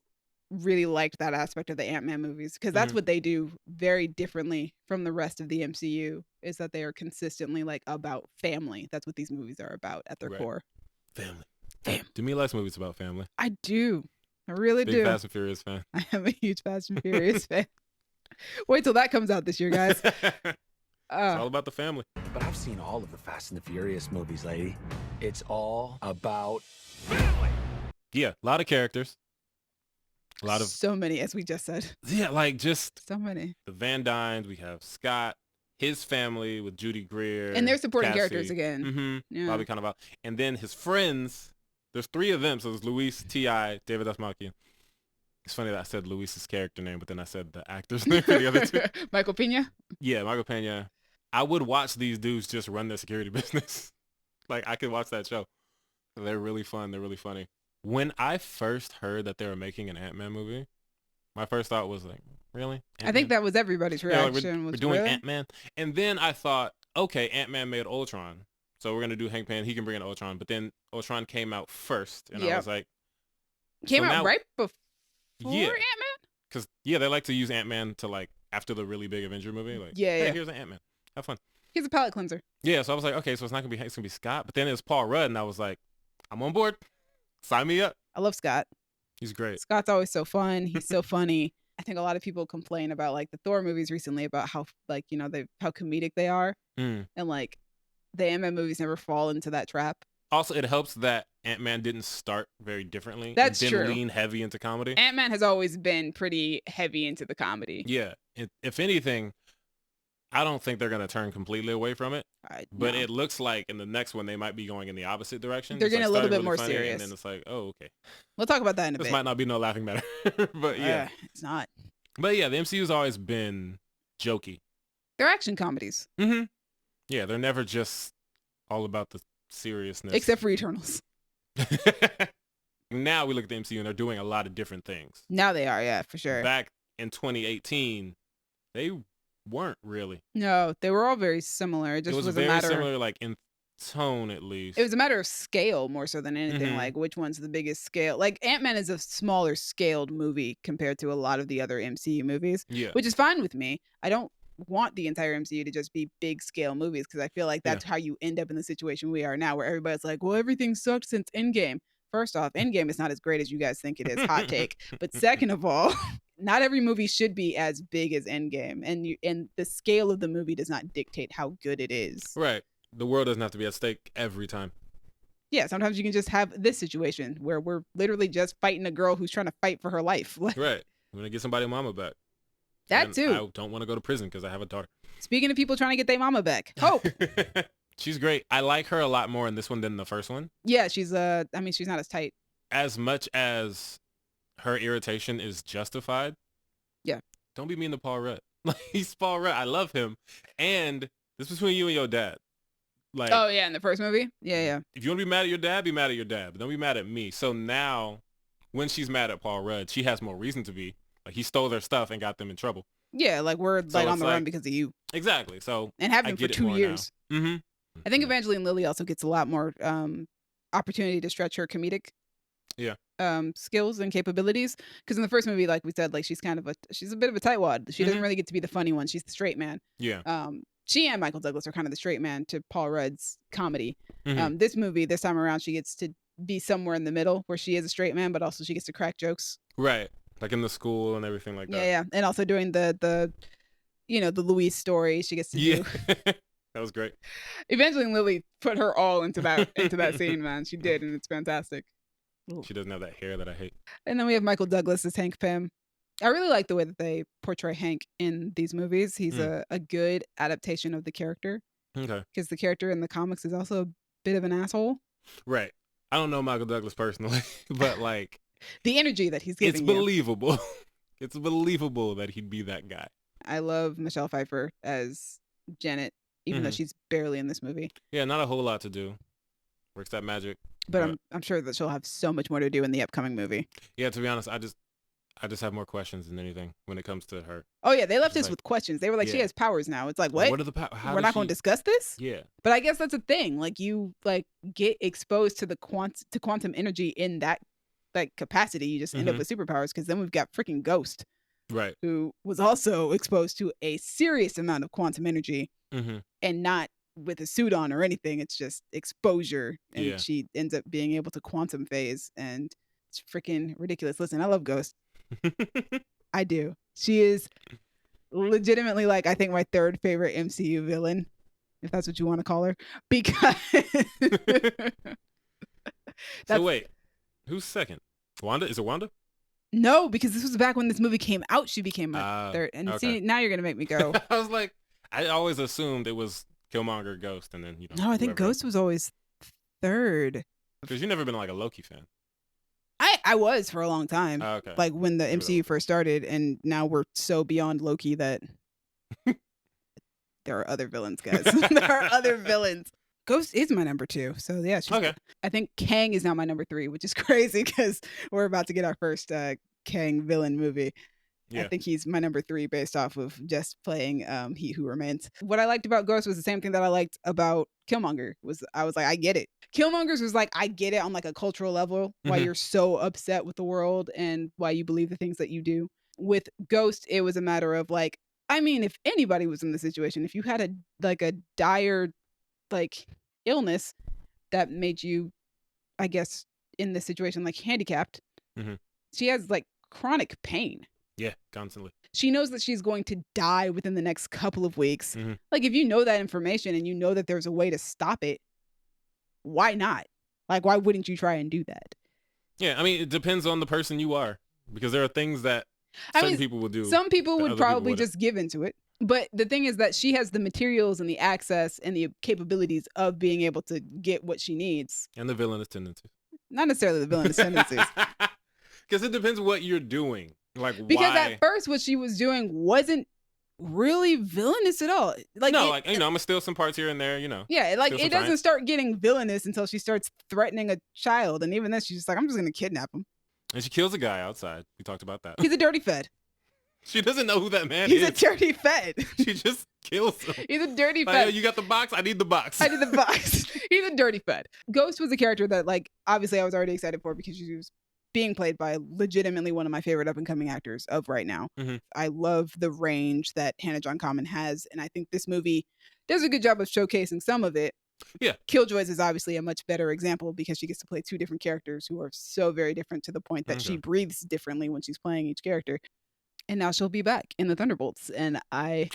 really liked that aspect of the Ant-Man movies, because that's what they do very differently from the rest of the MCU, is that they are consistently like about family. That's what these movies are about at their core. Family. Demi likes movies about family. I do. I really do. Big Fast and Furious fan. I am a huge Fast and Furious fan. Wait till that comes out this year, guys. It's all about the family. But I've seen all of the Fast and the Furious movies, lady. It's all about Yeah, a lot of characters. A lot of so many, as we just said. Yeah, like just so many. The Van Dynes. We have Scott, his family with Judy Greer, and they're supporting Cassie. characters again. Yeah. Bobby Cannavale, and then his friends. There's 3 of them. So there's Luis, T.I., David Dastmalchian. It's funny that I said Luis's character name, but then I said the actor's name for the other 2. Michael Pena. Yeah, Michael Pena. I would watch these dudes just run their security business. Like I could watch that show. They're really fun. They're really funny. When I first heard that they were making an Ant-Man movie, my first thought was like, really? Ant-Man? I think that was everybody's reaction. We're doing really? Ant-Man. And then I thought, okay, Ant-Man made Ultron. So we're going to do Hank Pym. He can bring in Ultron. But then Ultron came out first. And I was like... Came out right before Ant-Man? Because, they like to use Ant-Man to like, after the really big Avenger movie. Like, hey, here's an Ant-Man. Have fun. He's a palate cleanser. Yeah, so I was like, okay, so it's not going to be Hank. It's going to be Scott. But then it was Paul Rudd. And I was like, I'm on board. Sign me up. I love Scott. He's great. Scott's always so fun. He's so funny. I think a lot of people complain about like the Thor movies recently about how like, how comedic they are. And like the Ant-Man movies never fall into that trap. Also, it helps that Ant-Man didn't start very differently. That's and true. Didn't lean heavy into comedy. Ant-Man has always been pretty heavy into the comedy. Yeah. If anything, I don't think they're going to turn completely away from it. But it looks like in the next one, they might be going in the opposite direction. They're getting a little bit more funny, serious. And then it's like, oh, okay. We'll talk about that in a bit. This might not be no laughing matter. But yeah. It's not. But yeah, the MCU's always been jokey. They're action comedies. Yeah, they're never just all about the seriousness. Except for Eternals. Now we look at the MCU and they're doing a lot of different things. Now they are, yeah, for sure. Back in 2018, they weren't really. No, they were all very similar. It just was very a matter similar, like in tone at least. It was a matter of scale more so than anything. Like which one's the biggest scale. Like Ant-Man is a smaller scaled movie compared to a lot of the other MCU movies. Yeah. Which is fine with me. I don't want the entire MCU to just be big scale movies because I feel like that's how you end up in the situation we are now, where everybody's like, well, everything sucked since Endgame. First off, Endgame is not as great as you guys think it is. Hot take. But second of all, not every movie should be as big as Endgame, and the scale of the movie does not dictate how good it is. Right. The world doesn't have to be at stake every time. Yeah, sometimes you can just have this situation where we're literally just fighting a girl who's trying to fight for her life. Right. I'm gonna get somebody's mama back. That too. I don't want to go to prison because I have a daughter. Speaking of people trying to get their mama back, Hope. She's great. I like her a lot more in this one than the first one. Yeah, she's not as tight. As much as her irritation is justified. Yeah. Don't be mean to Paul Rudd. Like, he's Paul Rudd. I love him. And this is between you and your dad. Like, oh yeah, in the first movie? Yeah. If you want to be mad at your dad, be mad at your dad. But don't be mad at me. So now, when she's mad at Paul Rudd, she has more reason to be. Like, he stole their stuff and got them in trouble. Yeah, like we're So on the it's run because of you. Exactly. So and have been for 2 years. Mm-hmm. I think Evangeline Lilly also gets a lot more opportunity to stretch her comedic skills and capabilities. Because in the first movie, like we said, like she's a bit of a tightwad. She doesn't really get to be the funny one. She's the straight man. Yeah. She and Michael Douglas are kind of the straight man to Paul Rudd's comedy. This movie, this time around, she gets to be somewhere in the middle where she is a straight man, but also she gets to crack jokes. Right. Like in the school and everything like that. Yeah. And also doing the Louise story she gets to do. That was great. Evangeline Lilly put her all into that scene, man. She did, and it's fantastic. She doesn't have that hair that I hate. And then we have Michael Douglas as Hank Pym. I really like the way that they portray Hank in these movies. He's Mm. a good adaptation of the character. Okay. Because the character in the comics is also a bit of an asshole. Right. I don't know Michael Douglas personally, but like the energy that he's giving it's you. believable. It's believable that he'd be that guy. I love Michelle Pfeiffer as Janet, even though she's barely in this movie. Yeah, not a whole lot to do. Works that magic. But I'm sure that she'll have so much more to do in the upcoming movie. Yeah, to be honest, I just have more questions than anything when it comes to her. Oh yeah, they left us like, with questions. They were like, she has powers now. It's like, what? What are the powers? We're not going to discuss this? Yeah. But I guess that's a thing. Like you get exposed to the quantum energy in that capacity. You just end up with superpowers because then we've got freaking Ghost. Right. Who was also exposed to a serious amount of quantum energy and not with a suit on or anything. It's just exposure. And she ends up being able to quantum phase. And it's freaking ridiculous. Listen, I love Ghost. I do. She is legitimately I think my third favorite MCU villain, if that's what you want to call her. Because so wait, who's second? Wanda? Is it Wanda? No, because this was back when this movie came out. She became my third. And see, now you're gonna make me go. I was like, I always assumed it was Killmonger, Ghost, and then No, I think Ghost was always third. Because you've never been a Loki fan. I was for a long time. Okay. Like when the MCU first started, and now we're so beyond Loki that there are other villains, guys. There are other villains. Ghost is my number 2. So yeah, okay. I think Kang is now my number 3, which is crazy because we're about to get our first Kang villain movie. Yeah. I think he's my number 3 based off of just playing He Who Remains. What I liked about Ghost was the same thing that I liked about Killmonger. I was like, I get it. Killmonger's was like, I get it on a cultural level, why you're so upset with the world and why you believe the things that you do. With Ghost, it was a matter of if anybody was in the situation, if you had a dire illness that made you, I guess, in this situation handicapped, she has chronic pain. Yeah, constantly. She knows that she's going to die within the next couple of weeks. If you know that information and you know that there's a way to stop it, why not? Why wouldn't you try and do that? Yeah, I mean, it depends on the person you are, because there are things that certain people will do. Some people would probably just give into it. But the thing is that she has the materials and the access and the capabilities of being able to get what she needs. And the villainous tendencies. Not necessarily the villainous tendencies. Because it depends what you're doing. Because at first what she was doing wasn't really villainous at all. I'm gonna steal some parts here and there, Yeah, it doesn't start getting villainous until she starts threatening a child. And even then she's just I'm just going to kidnap him. And she kills a guy outside. We talked about that. He's a dirty fed. She doesn't know who that man is. He's a dirty fed. She just kills him. He's a dirty fed. You got the box? I need the box. I need the box. He's a dirty fed. Ghost was a character that, obviously I was already excited for because she was being played by legitimately one of my favorite up-and-coming actors of right now. I love the range that Hannah John Kamen has, and I think this movie does a good job of showcasing some of it. Yeah. Killjoy's is obviously a much better example because she gets to play 2 different characters who are so very different to the point that she breathes differently when she's playing each character. And now she'll be back in the Thunderbolts, and I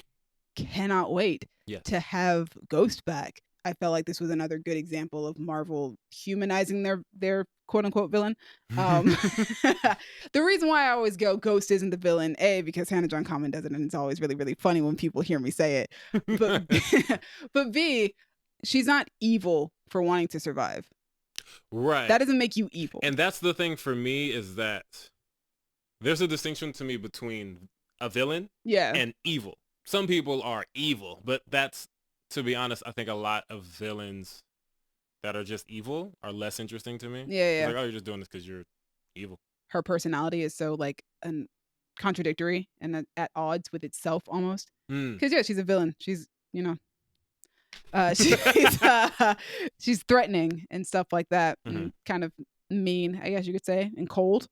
cannot wait to have Ghost back. I felt like this was another good example of Marvel humanizing their quote-unquote villain. The reason why I always go Ghost isn't the villain, A, because Hannah John Kamen does it, and it's always really, really funny when people hear me say it. But B, she's not evil for wanting to survive. Right. That doesn't make you evil. And that's the thing for me is that there's a distinction to me between a villain and evil. Some people are evil, but that's, to be honest, I think a lot of villains that are just evil are less interesting to me. Yeah. It's you're just doing this because you're evil. Her personality is so contradictory and at odds with itself almost. Because she's a villain. She's she's threatening and stuff like that, and kind of mean, I guess you could say, and cold.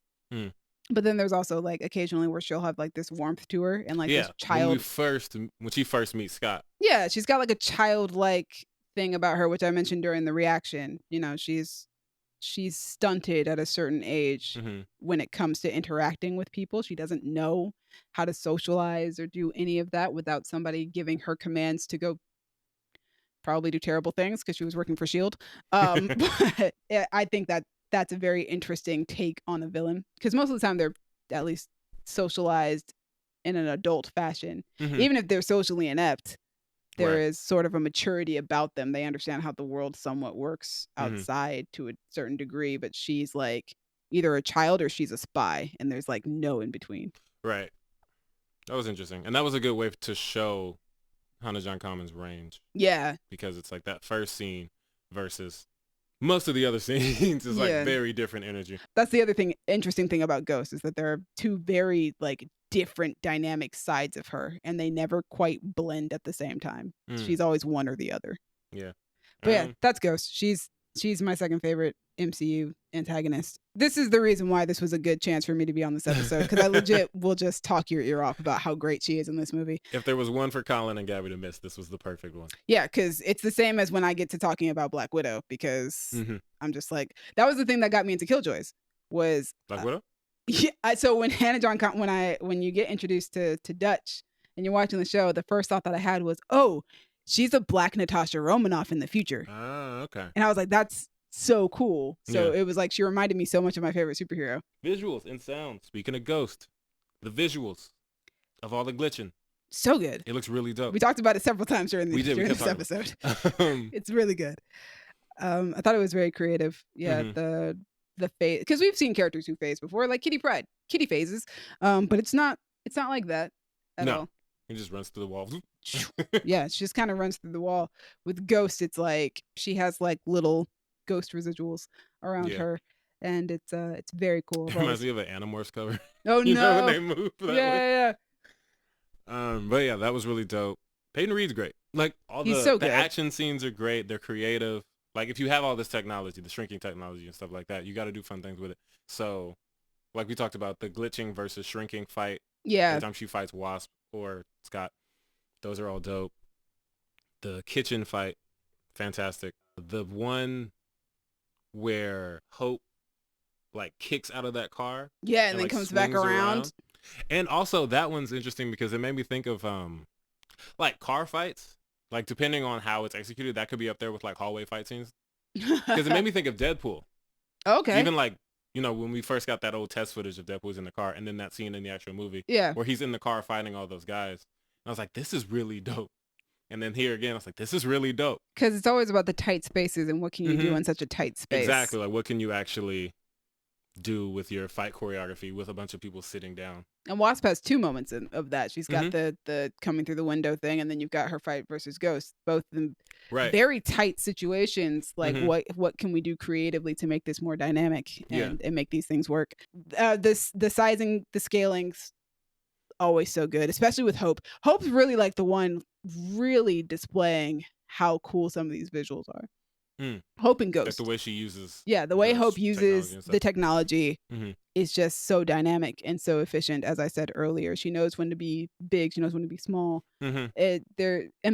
But then there's also occasionally where she'll have this warmth to her and this child. When she first meets Scott. Yeah, she's got a childlike thing about her, which I mentioned during the reaction. She's stunted at a certain age when it comes to interacting with people. She doesn't know how to socialize or do any of that without somebody giving her commands to go probably do terrible things because she was working for S.H.I.E.L.D. But I think that's a very interesting take on a villain because most of the time they're at least socialized in an adult fashion. Mhm. Even if they're socially inept, there Right. is sort of a maturity about them. They understand how the world somewhat works Mhm. outside to a certain degree, but she's like either a child or she's a spy, and there's like no in between. Right. That was interesting. And that was a good way to show Hannah John Common's range. Yeah. Because it's like that first scene versus most of the other scenes is like Yeah. very different energy. That's the other interesting thing about Ghost is that there are two very like different dynamic sides of her, and they never quite blend at the same time. Mm. She's always one or the other. Yeah. But yeah, that's Ghost. She's my second favorite MCU antagonist. This is the reason why this was a good chance for me to be on this episode, because I legit will just talk your ear off about how great she is in this movie. If there was one for Colin and Gabby to miss, this was the perfect one. Yeah, because it's the same as when I get to talking about Black Widow, because I'm just like, that was the thing that got me into Killjoys was Black Widow? Yeah, so when when you get introduced to Dutch and you're watching the show, the first thought that I had was, oh, she's a Black Natasha Romanoff in the future. Ah, okay. And I was like, that's so cool. So it was like she reminded me so much of my favorite superhero. Visuals and sound. Speaking of Ghost, the visuals of all the glitching. So good. It looks really dope. We talked about it several times during this episode. It's really good. I thought it was very creative. Yeah, the phase, because we've seen characters who phase before, like Kitty Pryde. Kitty phases, but it's not like that at all. He just runs through the wall. Yeah, she just kind of runs through the wall. With Ghost, it's like she has like little ghost residuals around her, and it's very cool. It reminds me of an Animorphs cover. Oh you know no! when they move that way? Yeah. But yeah, that was really dope. Peyton Reed's great. Like He's so the good. action scenes are great. They're creative. Like if you have all this technology, the shrinking technology and stuff like that, you got to do fun things with it. So, like we talked about the glitching versus shrinking fight. Yeah. Every time she fights Wasp or Scott, those are all dope. The kitchen fight, fantastic. The one where Hope like kicks out of that car. Yeah, and then like, comes back swings around. And also that one's interesting because it made me think of like car fights. Like depending on how it's executed, that could be up there with like hallway fight scenes. Because it made me think of Deadpool. Okay. Even like, you know, when we first got that old test footage of Deadpool's in the car, and then that scene in the actual movie, where he's in the car fighting all those guys. And I was like, this is really dope. And then here again, I was like, this is really dope. Because it's always about the tight spaces and what can you do in such a tight space. Exactly. Like what can you actually do with your fight choreography with a bunch of people sitting down? And Wasp has two moments of that. She's got the coming through the window thing, and then you've got her fight versus Ghost. Both of them very tight situations. Like what can we do creatively to make this more dynamic and make these things work? The sizing, the scaling's always so good, especially with Hope. Hope's really like the one really displaying how cool some of these visuals are. Hope and Ghost. Like the way she uses. Yeah, the way Hope uses the technology is just so dynamic and so efficient. As I said earlier, she knows when to be big, she knows when to be small. And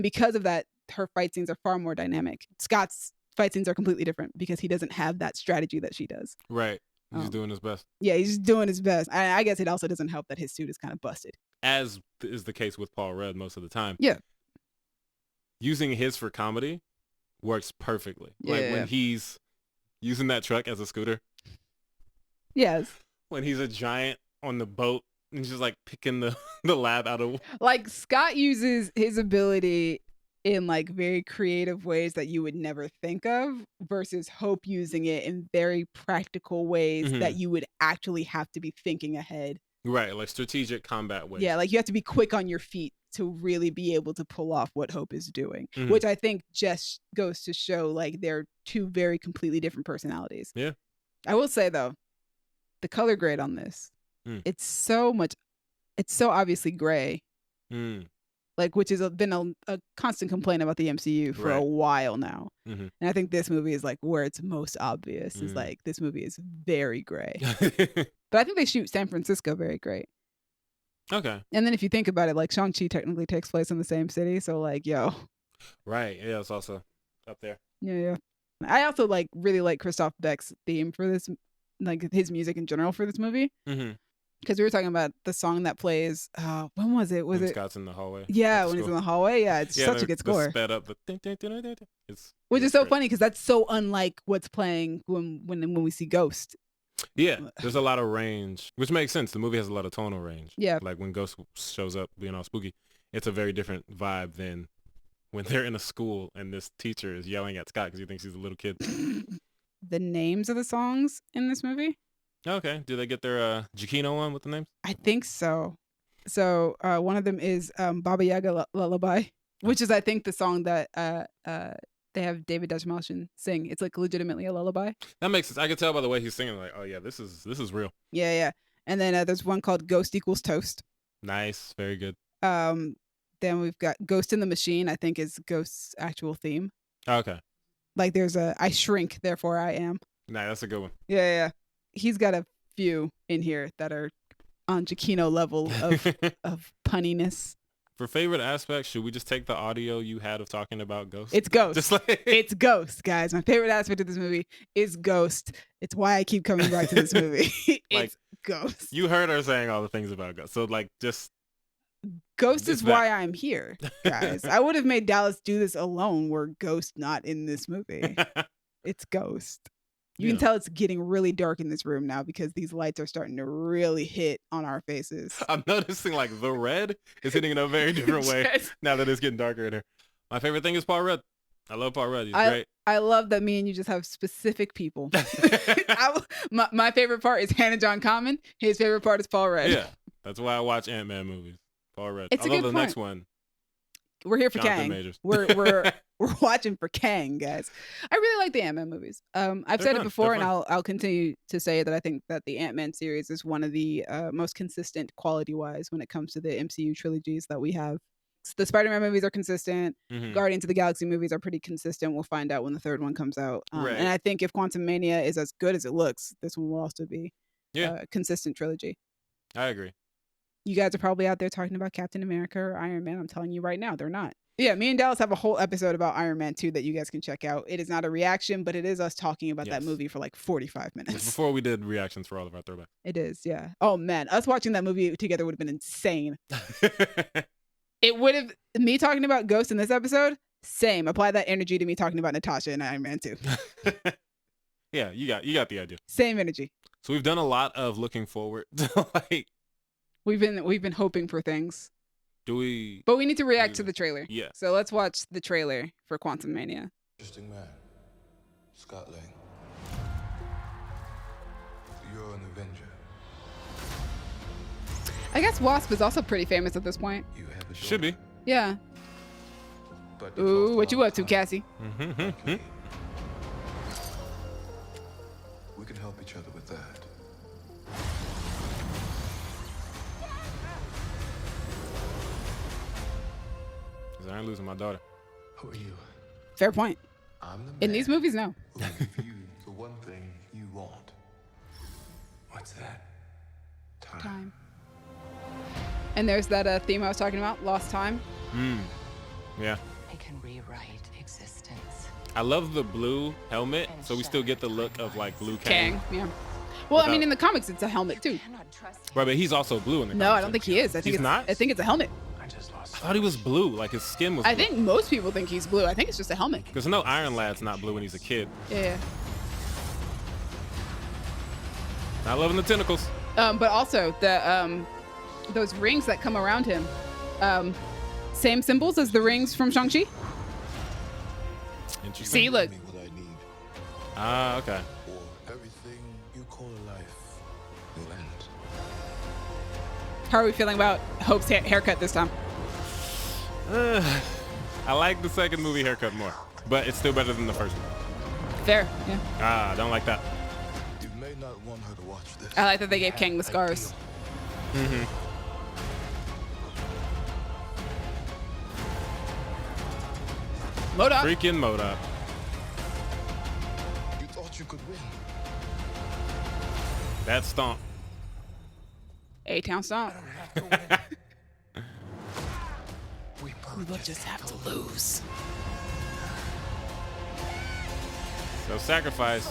because of that, her fight scenes are far more dynamic. Scott's fight scenes are completely different because he doesn't have that strategy that she does. Right. He's doing his best. Yeah, he's doing his best. I guess it also doesn't help that his suit is kind of busted. As is the case with Paul Rudd most of the time. Yeah. Using his for comedy works perfectly. Like when he's using that truck as a scooter. Yes. When he's a giant on the boat and he's just like picking the lab out of. Like Scott uses his ability in like very creative ways that you would never think of versus Hope using it in very practical ways that you would actually have to be thinking ahead. Right, like strategic combat ways. Yeah, like you have to be quick on your feet to really be able to pull off what Hope is doing, which I think just goes to show like they're two very completely different personalities. Yeah. I will say though, the color grade on this, it's so obviously gray. Like, which has been a constant complaint about the MCU for a while now. And I think this movie is like where it's most obvious is like this movie is very gray. But I think they shoot San Francisco very great. Okay. And then if you think about it, like Shang-Chi technically takes place in the same city. So like, yo. Right. Yeah, it's also up there. Yeah. I also like really like Christoph Beck's theme for this, like his music in general for this movie. Because we were talking about the song that plays. When was it? Was when it Scott's in the hallway? Yeah, when he's in the hallway. Yeah, it's such a good score. The sped up, which is so funny because that's so unlike what's playing when we see Ghost. Yeah, there's a lot of range, which makes sense. The movie has a lot of tonal range. Yeah. Like when Ghost shows up being all spooky, it's a very different vibe than when they're in a school and this teacher is yelling at Scott because he thinks he's a little kid. The names of the songs in this movie? Okay. Do they get their Giacchino one with the names? I think so. So one of them is Baba Yaga Lullaby, which is I think the song that they have David Dashmalshin sing. It's like legitimately a lullaby. That makes sense. I could tell by the way he's singing. Like, oh yeah, this is real. Yeah, yeah. And then there's one called Ghost Equals Toast. Nice, very good. Then we've got Ghost in the Machine. I think is Ghost's actual theme. Okay. Like there's I shrink, therefore I am. Nah, that's a good one. Yeah, yeah. He's got a few in here that are on Giacchino level of punniness. For favorite aspects, should we just take the audio you had of talking about Ghost? It's Ghost. Just like It's Ghost, guys. My favorite aspect of this movie is Ghost. It's why I keep coming back to this movie. It's Ghost. You heard her saying all the things about Ghost. So like just Ghost is why I'm here, guys. I would have made Dallas do this alone were Ghost not in this movie. It's Ghost. You can tell it's getting really dark in this room now because these lights are starting to really hit on our faces. I'm noticing like the red is hitting in a very different way now that it's getting darker in here. My favorite thing is Paul Rudd. I love Paul Rudd. He's great. I love that me and you just have specific people. My favorite part is Hannah John Common. His favorite part is Paul Rudd. Yeah, that's why I watch Ant-Man movies. Paul Rudd. It's I a love good the point. next one. We're here for Jonathan Kang. Majors. We're watching for Kang, guys. I really like the Ant-Man movies. I've said it before, and I'll continue to say that I think that the Ant-Man series is one of the most consistent quality-wise when it comes to the MCU trilogies that we have. The Spider-Man movies are consistent. Mhm. Guardians of the Galaxy movies are pretty consistent. We'll find out when the third one comes out. Right. And I think if Quantum Mania is as good as it looks, this one will also be Yeah. a consistent trilogy. I agree. You guys are probably out there talking about Captain America or Iron Man. I'm telling you right now, they're not. Yeah, me and Dallas have a whole episode about Iron Man 2 that you guys can check out. It is not a reaction, but it is us talking about that movie for like 45 minutes. Before we did reactions for all of our throwback. It is, yeah. Oh man, us watching that movie together would have been insane. It would have, me talking about Ghost in this episode, same. Apply that energy to me talking about Natasha in Iron Man 2. Yeah, you got the idea. Same energy. So we've done a lot of looking forward. Like, we've been hoping for things. do we? But we need to react to the trailer. Yeah. So let's watch the trailer for Quantum Mania. Interesting man. Scott Lang. You're an Avenger. I guess Wasp is also pretty famous at this point. Should be. Yeah. But Ooh, what you up to, Cassie? we can help each other with that. Cause I ain't losing my daughter. Who are you? Fair point. I'm the In these movies, no. who will give you the one thing you want. What's that? Time. And there's that theme I was talking about, lost time. Yeah. I can rewrite existence. I love the blue helmet, so we still get the look of like blue Kang. Kang, yeah. Well, I mean, in the comics, it's a helmet too. Right, but he's also blue in the No, I don't think he is. I think He's it's not? I think it's a helmet. I thought he was blue, like his skin was blue. I think most people think he's blue. I think it's just a helmet. Because no Iron Lad's not blue when he's a kid. Yeah. Not loving the tentacles. But also the those rings that come around him, same symbols as the rings from Shang-Chi. Interesting. See, look. What I need, Ah, okay. or everything you call a life will end. How are we feeling about Hope's haircut this time? I like the second movie haircut more, but it's still better than the first one. Fair, yeah. Ah, don't like that. You may not want her to watch this. I like that they gave Kang the scars. MODOK. Freaking MODOK. You thought you could win. That stomp. A-Town Stomp. We We will just have to lose. So sacrifice.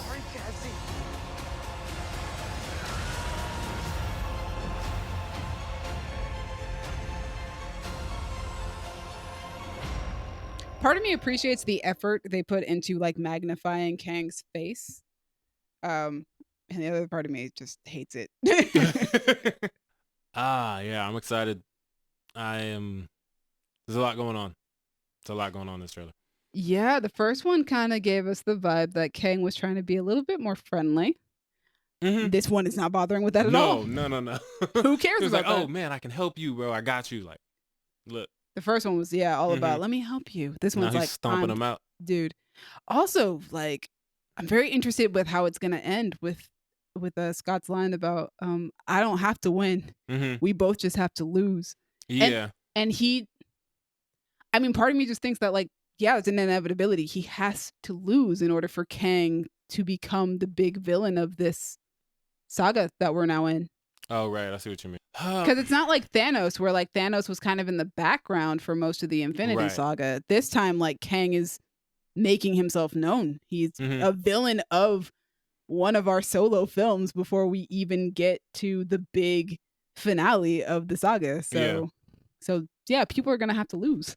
Part of me appreciates the effort they put into like magnifying Kang's face. And the other part of me just hates it. Yeah, I'm excited. There's a lot going on. There's a lot going on in this trailer. Yeah, the first one kind of gave us the vibe that Kang was trying to be a little bit more friendly. This one is not bothering with that at all. No. Who cares It was about like, that? oh man, I can help you, bro. I got you. Like, look. The first one was all about let me help you. This Now one's he's like stomping them out. Dude. Also, like, I'm very interested with how it's gonna end with Scott's line about I don't have to win. We both just have to lose. Yeah. And he, I mean, part of me just thinks that, like, yeah, it's an inevitability. He has to lose in order for Kang to become the big villain of this saga that we're now in. Oh, right. I see what you mean. Because it's not like Thanos, where like Thanos was kind of in the background for most of the Infinity Saga. This time, like, Kang is making himself known. He's a villain of one of our solo films before we even get to the big finale of the saga. So yeah, people are gonna have to lose.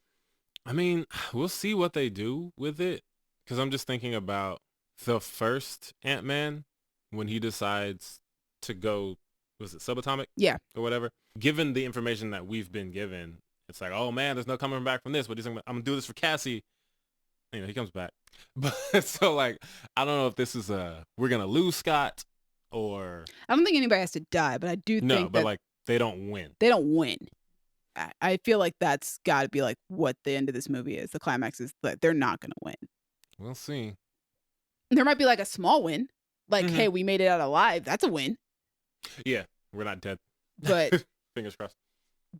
I mean, we'll see what they do with it. Because I'm just thinking about the first Ant-Man when he decides to go, was it subatomic? Yeah. Or whatever. Given the information that we've been given, it's like, oh man, there's no coming back from this. But he's like, I'm gonna do this for Cassie. You know, he comes back. But so, like, I don't know if this is we're gonna lose Scott, or I don't think anybody has to die, but I do think but that like they don't win. They don't win. I feel like that's got to be like what the end of this movie is. The climax is that they're not gonna win. We'll see. There might be like a small win, like, hey, we made it out alive. That's a win. Yeah, we're not dead. But fingers crossed.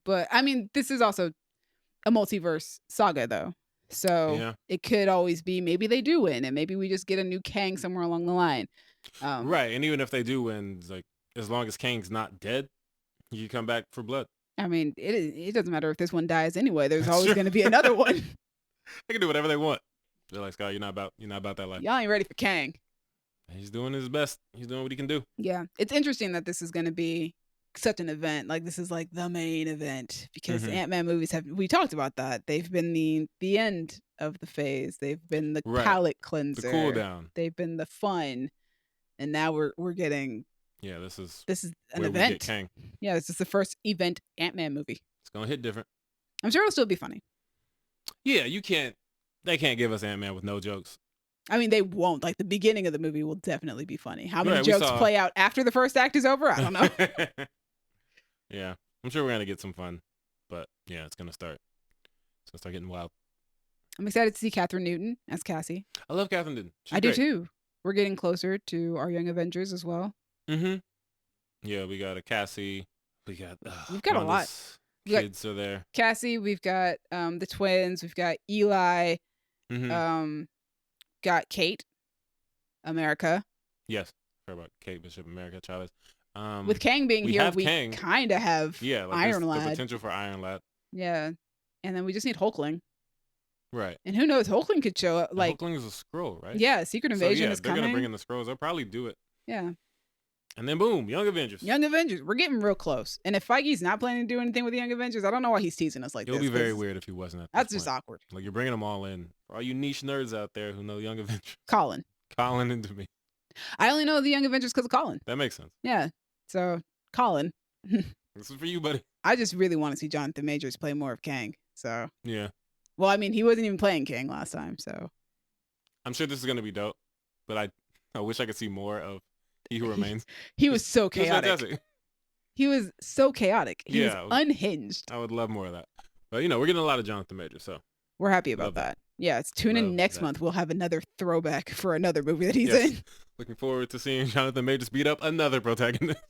But I mean, this is also a multiverse saga, though. So it could always be maybe they do win, and maybe we just get a new Kang somewhere along the line. Right, and even if they do win, it's like, as long as Kang's not dead, you come back for blood. I mean, it doesn't matter if this one dies anyway. There's always going to be another one. They can do whatever they want. They're like, Scott, you're not about that life. Y'all ain't ready for Kang. He's doing his best. He's doing what he can do. Yeah, it's interesting that this is going to be such an event. Like, this is like the main event, because Ant-Man movies we talked about that. They've been the end of the phase. They've been the palate cleanser. The cool down. They've been the fun. And now we're getting this is an event. Yeah, this is the first event Ant-Man movie. It's gonna hit different. I'm sure it'll still be funny. Yeah, they can't give us Ant-Man with no jokes. I mean, they won't. Like, the beginning of the movie will definitely be funny. How many jokes play out after the first act is over? I don't know. Yeah, I'm sure we're gonna get some fun, but yeah, it's gonna start getting wild. I'm excited to see Catherine Newton as Cassie. I love Catherine Newton. I do too. We're getting closer to our Young Avengers as well. Yeah, we got a Cassie. We've got a lot. Kids are there. Cassie. We've got the twins. We've got Eli. Got Kate. America. Yes, heard about Kate Bishop, America Chavez. With Kang being here, we kind of have like Iron the Lad. potential for Iron Lad. Yeah, and then we just need Hulkling. Right. And who knows? Hulkling could show up. Like, Hulkling is a Skrull, right? Yeah, Secret Invasion is they're coming. Gonna bring in the Skrulls. They'll probably do it. Yeah. And then boom, Young Avengers. Young Avengers. We're getting real close. And if Feige's not planning to do anything with the Young Avengers, I don't know why he's teasing us like this. It'll be very weird if he wasn't. That's just awkward. Like, you're bringing them all in. For all you niche nerds out there who know Young Avengers. Colin into me. I only know the Young Avengers because of Colin. That makes sense. Yeah. So, Colin. This is for you, buddy. I just really want to see Jonathan Majors play more of Kang. So. Yeah. Well, I mean, he wasn't even playing Kang last time, so. I'm sure this is going to be dope, but I wish I could see more of He Who Remains. He was so chaotic. Fantastic. He was so chaotic. He was unhinged. I would love more of that. But, we're getting a lot of Jonathan Majors, so. We're happy about that. Yeah, it's tune in next month. We'll have another throwback for another movie that he's in. Looking forward to seeing Jonathan Majors beat up another protagonist.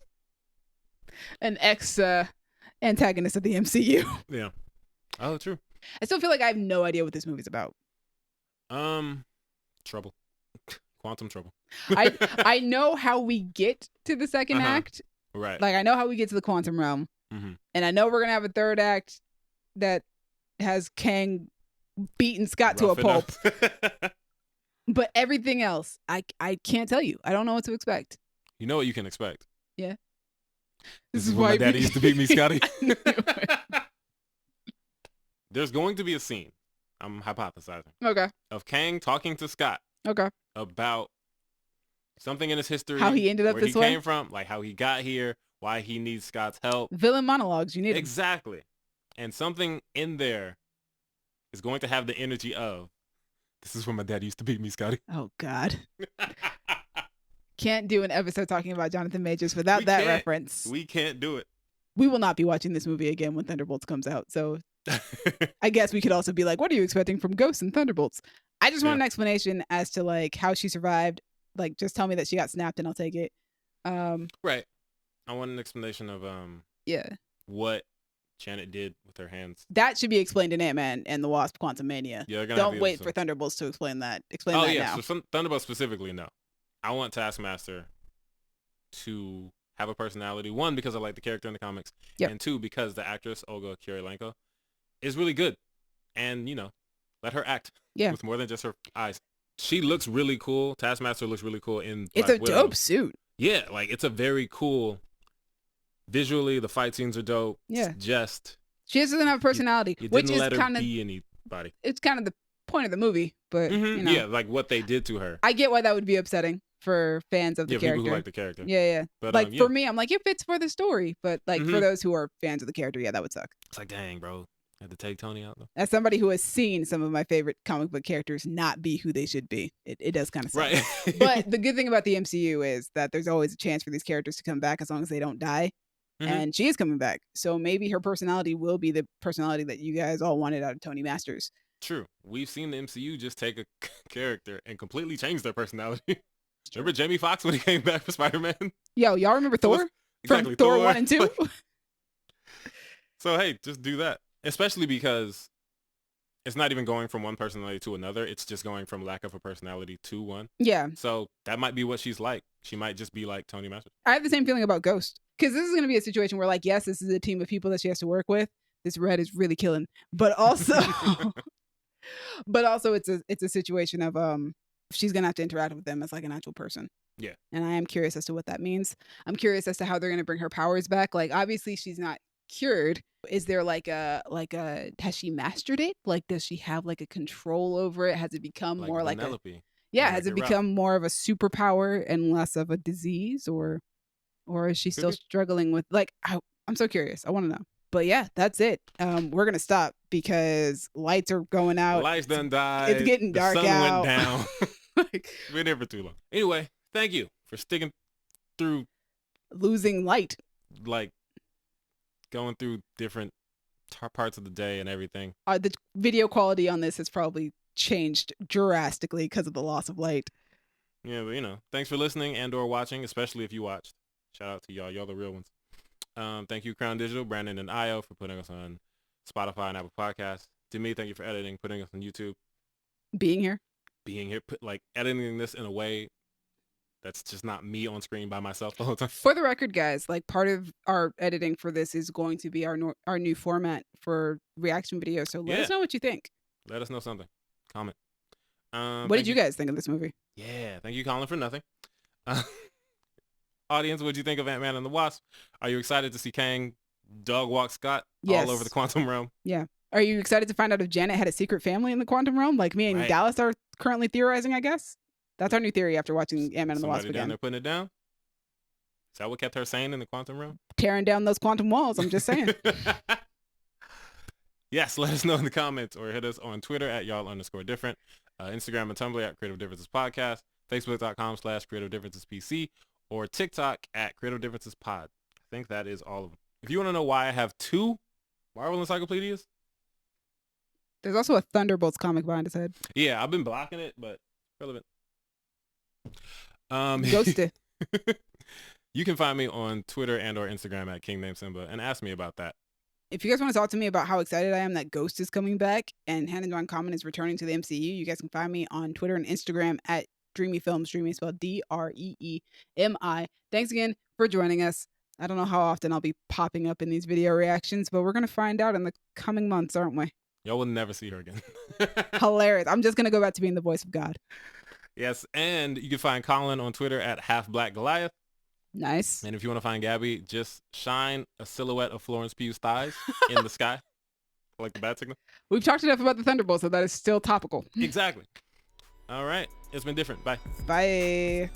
An ex-antagonist of the MCU. Yeah. Oh, true. I still feel like I have no idea what this movie's about. Trouble. Quantum trouble. I know how we get to the second act. Right. Like, I know how we get to the quantum realm. And I know we're going to have a third act that has Kang beating Scott to a pulp. But everything else, I can't tell you. I don't know what to expect. You know what you can expect. Yeah. This is why my daddy used to beat me, Scotty. There's going to be a scene, I'm hypothesizing. Okay. Of Kang talking to Scott. Okay. About Something in his history. How he ended up where this he way? came from, like how he got here, why he needs Scott's help. Villain monologues, you need 'em. Exactly. And something in there is going to have the energy of, this is where my dad used to beat me, Scotty. Oh, God. Can't do an episode talking about Jonathan Majors without that reference. We can't do it. We will not be watching this movie again when Thunderbolts comes out. So I guess we could also be like, what are you expecting from Ghosts and Thunderbolts? I just want an explanation as to like how she survived. Like, just tell me that she got snapped and I'll take it. Right. I want an explanation of what Janet did with her hands. That should be explained in Ant-Man and the Wasp: Quantumania. Yeah, don't wait for Thunderbolts to explain that. Explain that now. So Thunderbolts specifically, no. I want Taskmaster to have a personality. One, because I like the character in the comics, and two, because the actress Olga Kurylenko is really good, and let her act with more than just her eyes. She looks really cool. Taskmaster looks really cool in It's Black a Widow. dope suit. Yeah, like it's a very cool. Visually, the fight scenes are dope. Yeah, she doesn't have a personality, which is kind of be anybody. It's kind of the point of the movie, but yeah, like what they did to her. I get why that would be upsetting for fans of the character. People who like the character. Yeah. But, like for me, I'm like, it fits for the story, but like for those who are fans of the character, that would suck. It's like, dang, bro, I had to take Tony out though. As somebody who has seen some of my favorite comic book characters not be who they should be, it does kind of suck. Right. But the good thing about the MCU is that there's always a chance for these characters to come back as long as they don't die. And she is coming back. So maybe her personality will be the personality that you guys all wanted out of Tony Masters. True. We've seen the MCU just take a character and completely change their personality. Remember Jamie Foxx when he came back for Spider-Man? Yo, y'all remember Thor? Exactly. From Thor 1 and 2? So, hey, just do that. Especially because it's not even going from one personality to another. It's just going from lack of a personality to one. Yeah. So that might be what she's like. She might just be like Tony Masters. I have the same feeling about Ghost. Because this is going to be a situation where, like, yes, this is a team of people that she has to work with. This red is really killing. But also, it's a situation of she's going to have to interact with them as like an actual person. Yeah. And I am curious as to what that means. I'm curious as to how they're going to bring her powers back. Like, obviously, she's not cured. Is there like a has she mastered it? Like, does she have like a control over it? Has it become more like Penelope. has it become more of a superpower and less of a disease, or is she still struggling with like I'm so curious. I want to know. But yeah, that's it. We're gonna stop because lights are going out. Lights done died. It's getting dark out. The sun went down. Like, been here for too long. Anyway, thank you for sticking through losing light. Like going through different parts of the day and everything. The video quality on this has probably changed drastically because of the loss of light. Yeah, but thanks for listening and or watching, especially if you watched. Shout out to y'all. Y'all the real ones. Thank you, Crown Digital, Brandon and Io, for putting us on Spotify and Apple Podcasts. Demi, thank you for editing, putting us on YouTube. Being here, editing this in a way that's just not me on screen by myself the whole time. For the record, guys, like part of our editing for this is going to be our new format for reaction videos. So let us know what you think. Let us know something. Comment. What did you guys think of this movie? Yeah, thank you, Colin, for nothing. Audience, what did you think of Ant-Man and the Wasp? Are you excited to see Kang dog walk Scott all over the quantum realm? Yeah. Are you excited to find out if Janet had a secret family in the quantum realm, like me and Dallas are currently theorizing? I guess that's our new theory after watching Ant-Man and the Wasp again. again. They're putting it down. Is that what kept her sane in the quantum realm? Tearing down those quantum walls. I'm just saying. Yes, let us know in the comments or hit us on Twitter at y'all_different, Instagram and Tumblr at Creative Differences Podcast, Facebook.com/Creative Differences PC, or TikTok at Creative Differences Pod. I think that is all of them. If you want to know why I have 2 Marvel encyclopedias, there's also a Thunderbolts comic behind his head. Yeah, I've been blocking it, but relevant. Ghosted. You can find me on Twitter and or Instagram at KingNameSimba and ask me about that. If you guys want to talk to me about how excited I am that Ghost is coming back and Hannah John Common is returning to the MCU, you guys can find me on Twitter and Instagram at Dreamy Films. Dreamy spelled DREEMI. Thanks again for joining us. I don't know how often I'll be popping up in these video reactions, but we're going to find out in the coming months, aren't we? Y'all will never see her again. Hilarious. I'm just going to go back to being the voice of God. Yes, and you can find Colin on Twitter at HalfBlackGoliath. Nice. And if you want to find Gabby, just shine a silhouette of Florence Pugh's thighs in the sky. Like the bat signal. We've talked enough about the Thunderbolts, so that is still topical. Exactly. All right. It's been different. Bye. Bye.